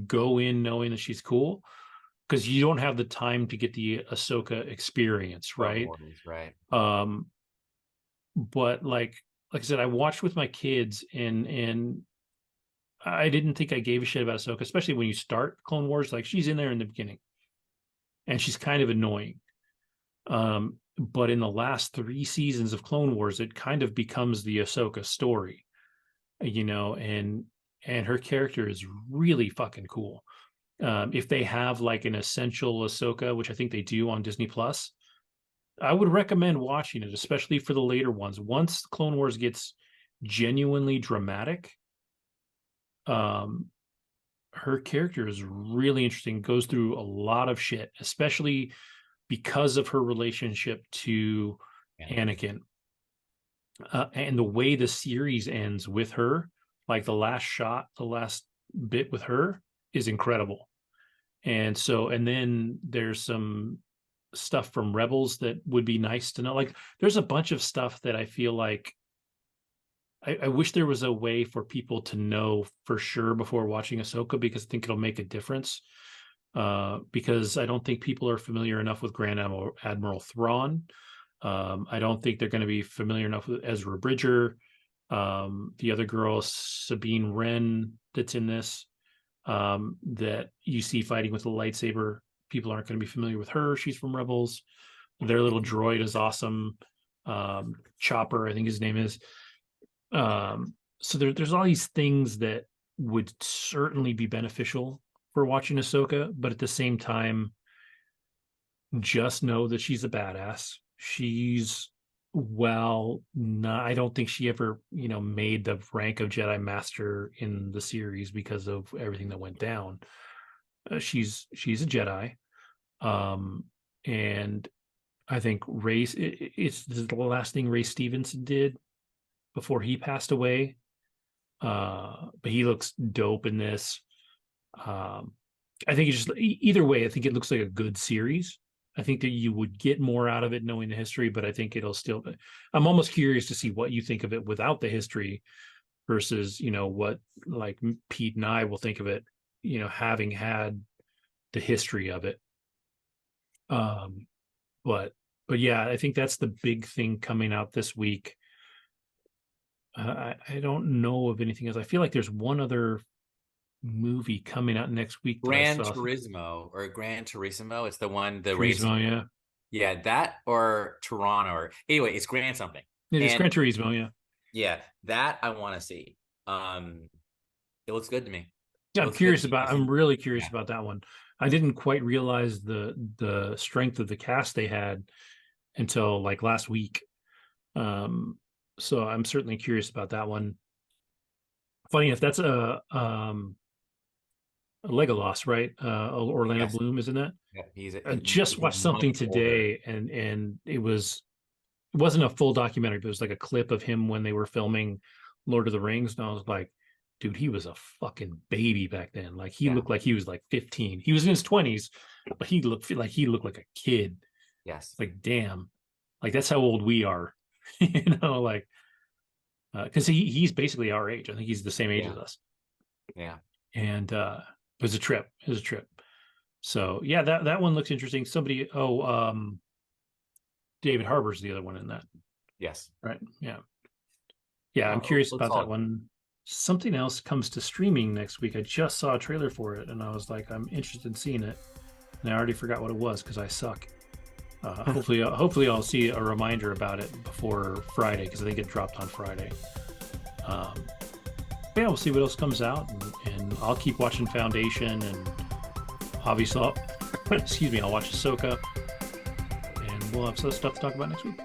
go in knowing that she's cool because you don't have the time to get the Ahsoka experience, Clone right? Wars, right. Um, but like I said, I watched with my kids, and I didn't think I gave a shit about Ahsoka, especially when you start Clone Wars. Like she's in there in the beginning, and she's kind of annoying. But in the last three seasons of Clone Wars, it kind of becomes the Ahsoka story, and her character is really fucking cool. If they have like an essential Ahsoka, which I think they do on Disney Plus, I would recommend watching it, especially for the later ones. Once Clone Wars gets genuinely dramatic, um, her character is really interesting, goes through a lot of shit, especially because of her relationship to Anakin. Anakin. And the way the series ends with her, like the last shot, the last bit with her is incredible. And then there's some stuff from Rebels that would be nice to know. Like, there's a bunch of stuff that I feel like I wish there was a way for people to know for sure before watching Ahsoka, because I think it'll make a difference. Because I don't think people are familiar enough with Admiral Thrawn. I don't think they're going to be familiar enough with Ezra Bridger. The other girl, Sabine Wren, that's in this, that you see fighting with a lightsaber. People aren't going to be familiar with her. She's from Rebels. Their little droid is awesome. Chopper, I think his name is. So there's all these things that would certainly be beneficial for watching Ahsoka, but at the same time, just know that she's a badass. She's I don't think she ever, made the rank of Jedi Master in the series because of everything that went down. She's a Jedi, and I think it's the last thing Ray Stevenson did before he passed away. But he looks dope in this. I think it's just either way, I think it looks like a good series. I think that you would get more out of it knowing the history, but I think it'll still. I'm almost curious to see what you think of it without the history versus, what like Pete and I will think of it, having had the history of it. But yeah, I think that's the big thing coming out this week. I don't know of anything else. I feel like there's one other movie coming out next week that I Gran saw. Turismo or Gran Turismo. It's the one, the Turismo, racing. yeah. Yeah, that or Toronto. Or anyway, it's Gran something. It is And Gran Turismo, yeah. yeah, that I want to see. It looks good to me. Yeah, It looks good to me. I'm really curious Yeah. about that one. I didn't quite realize the strength of the cast they had until like last week. So I'm certainly curious about that one. Funny enough, that's a Legolas, right? Orlando Yes. Bloom, isn't that? Yeah, I just he's watched something much older. today, and it wasn't a full documentary, but it was like a clip of him when they were filming Lord of the Rings, and I was like, dude, he was a fucking baby back then. Like he Yeah. looked like he was like 15. He was in his 20s, but he looked like a kid. Yes. Like damn, like that's how old we are, like because he's basically our age. I think he's the same age Yeah. as us, Yeah. and it was a trip. It was a trip. So yeah, that one looks interesting. David Harbour's the other one in that, Yes. right? Yeah, I'm Oh, curious looks about that solid. one. Something else comes to streaming next week. I just saw a trailer for it, and I was like, I'm interested in seeing it, and I already forgot what it was because I suck. Hopefully, I'll see a reminder about it before Friday because I think it dropped on Friday. Um, but yeah, we'll see what else comes out, and I'll keep watching Foundation, and obviously, excuse me, I'll watch Ahsoka, and we'll have some stuff to talk about next week.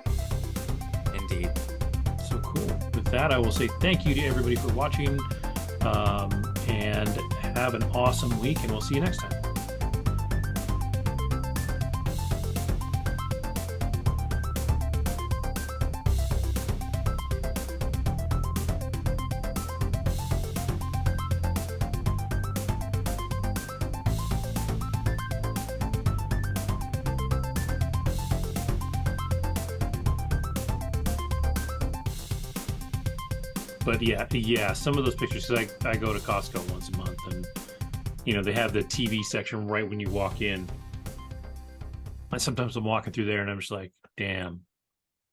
Indeed. So cool. With that, I will say thank you to everybody for watching, and have an awesome week, and we'll see you next time. But yeah, some of those pictures, 'cause I go to Costco once a month, and they have the TV section right when you walk in. And sometimes I'm walking through there and I'm just like, damn.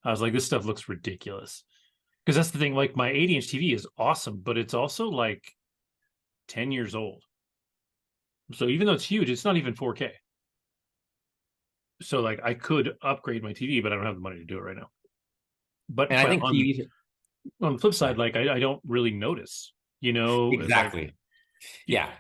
I was like, this stuff looks ridiculous. Because that's the thing, like my 80-inch TV is awesome, but it's also like 10 years old. So even though it's huge, it's not even 4K. So like I could upgrade my TV, but I don't have the money to do it right now. But And I think on TVs. the flip side, like I don't really notice, like Exactly. Yeah.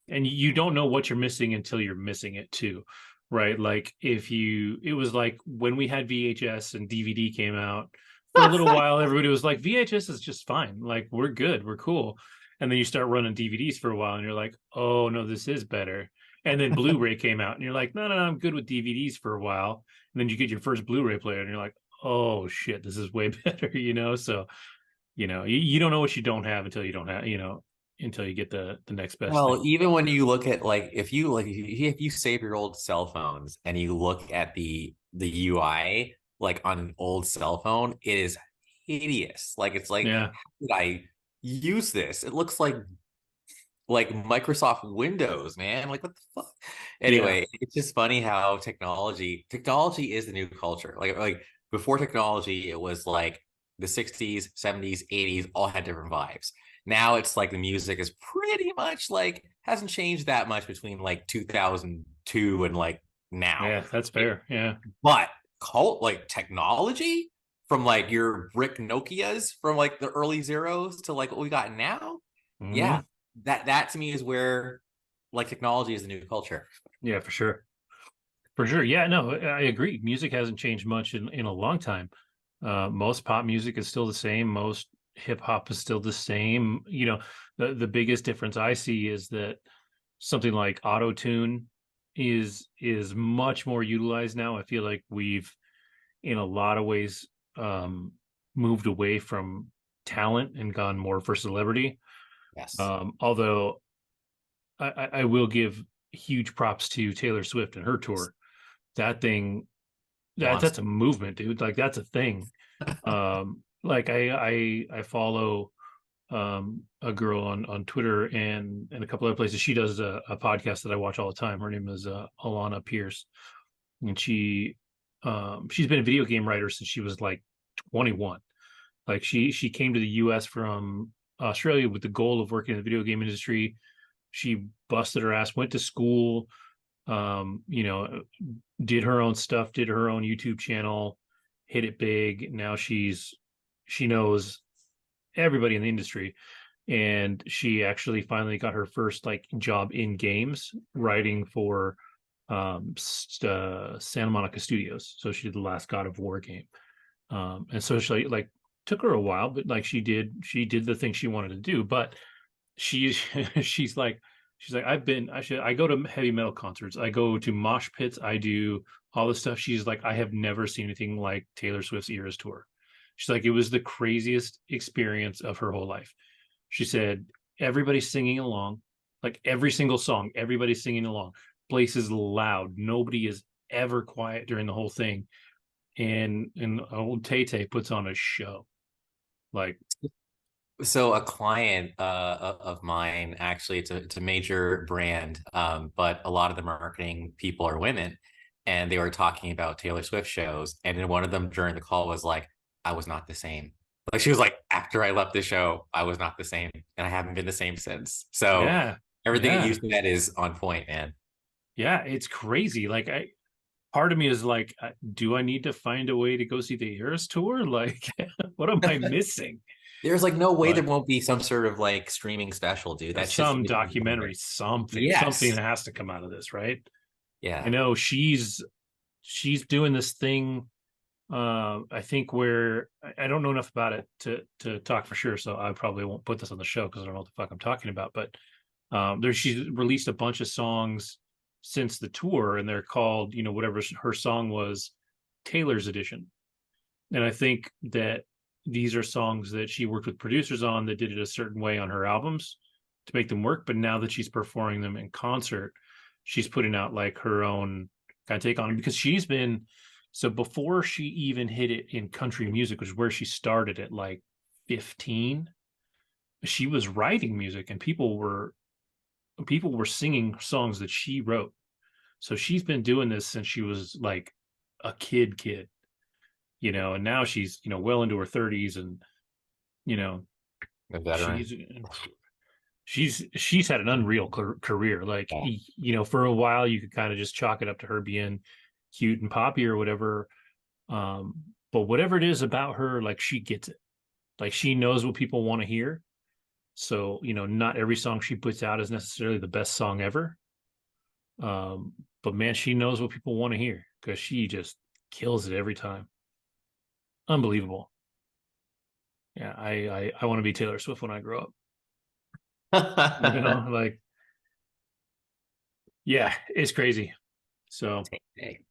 and you don't know what you're missing until you're missing it too, right? Like it was like when we had VHS and DVD came out for a little while, everybody was like, VHS is just fine, like we're good, we're cool. And then you start running DVDs for a while and you're like, oh no, this is better. And then Blu-ray came out and you're like, no, I'm good with DVDs for a while. And then you get your first Blu-ray player and you're like, oh shit, this is way better. So you don't know what you don't have until you don't have, until you get the next best thing. Well, even when you look at like if you save your old cell phones and you look at the UI like on an old cell phone, it is hideous. Like it's like, Yeah, how did I use this? It looks like Microsoft Windows, man. Like what the fuck? yeah, Anyway, it's just funny how technology is the new culture. Like before technology, it was like the 60s, 70s, 80s all had different vibes. Now it's like the music is pretty much like hasn't changed that much between like 2002 and like now. yeah. That's fair. Yeah. But cult like technology from like your brick Nokias from like the early zeros to like what we got now, Hmm. yeah, that to me is where like technology is the new culture. Yeah, for sure. For sure. Yeah, no, I agree. Music hasn't changed much in a long time. Most pop music is still the same. Most hip hop is still the same. The biggest difference I see is that something like auto tune is much more utilized now. I feel like we've, in a lot of ways, moved away from talent and gone more for celebrity. Yes. Although I will give huge props to Taylor Swift and her tour. That thing, Monster. that's a movement, dude. Like that's a thing. Like I follow a girl on Twitter and a couple other places. She does a podcast that I watch all the time. Her name is Alana Pierce, and she's been a video game writer since she was like 21. Like she came to the US from Australia with the goal of working in the video game industry. She busted her ass, went to school, you know, did her own stuff, did her own YouTube channel, hit it big. Now she knows everybody in the industry, and she actually finally got her first like job in games writing for Santa Monica Studios. So she did the last God of War game. And so she like took her a while, but like she did the thing she wanted to do. But she she's like I go to heavy metal concerts, I go to mosh pits, I do all this stuff. She's like, I have never seen anything like Taylor Swift's Eras tour. She's like, it was the craziest experience of her whole life. She said everybody's singing along, like every single song, everybody's singing along. Place is loud, nobody is ever quiet during the whole thing. And old Tay Tay puts on a show. Like, So a client of mine, actually, it's a major brand, but a lot of the marketing people are women, and they were talking about Taylor Swift shows, and then one of them during the call was like, "I was not the same." Like she was like, "After I left the show, I was not the same, and I haven't been the same since." So yeah, everything you yeah, said is on point, man. yeah, it's crazy. Like, part of me is like, do I need to find a way to go see the Eras tour? Like, what am I missing? There's like no way there But won't be some sort of like streaming special, dude. That shit's some documentary, something yes, has to come out of this, right? I yeah. know she's doing this thing. I think where I don't know enough about it to talk for sure, so I probably won't put this on the show because I don't know what the fuck I'm talking about. But she's released a bunch of songs since the tour, and they're called, whatever her song was, Taylor's edition. And I think that these are songs that she worked with producers on that did it a certain way on her albums to make them work. But now that she's performing them in concert, she's putting out like her own kind of take on it, because she's been, so before she even hit it in country music, which is where she started at like 15, she was writing music and people were singing songs that she wrote. So she's been doing this since she was like a kid, and now she's, well into her 30s, and you know A veteran. she's she's had an unreal career. Like, Yeah. for a while you could kind of just chalk it up to her being cute and poppy or whatever. But whatever it is about her, like, she gets it. Like, she knows what people want to hear. So, not every song she puts out is necessarily the best song ever. But man, she knows what people want to hear because she just kills it every time. Unbelievable. Yeah, I want to be Taylor Swift when I grow up. Like, yeah, it's crazy. So Hey.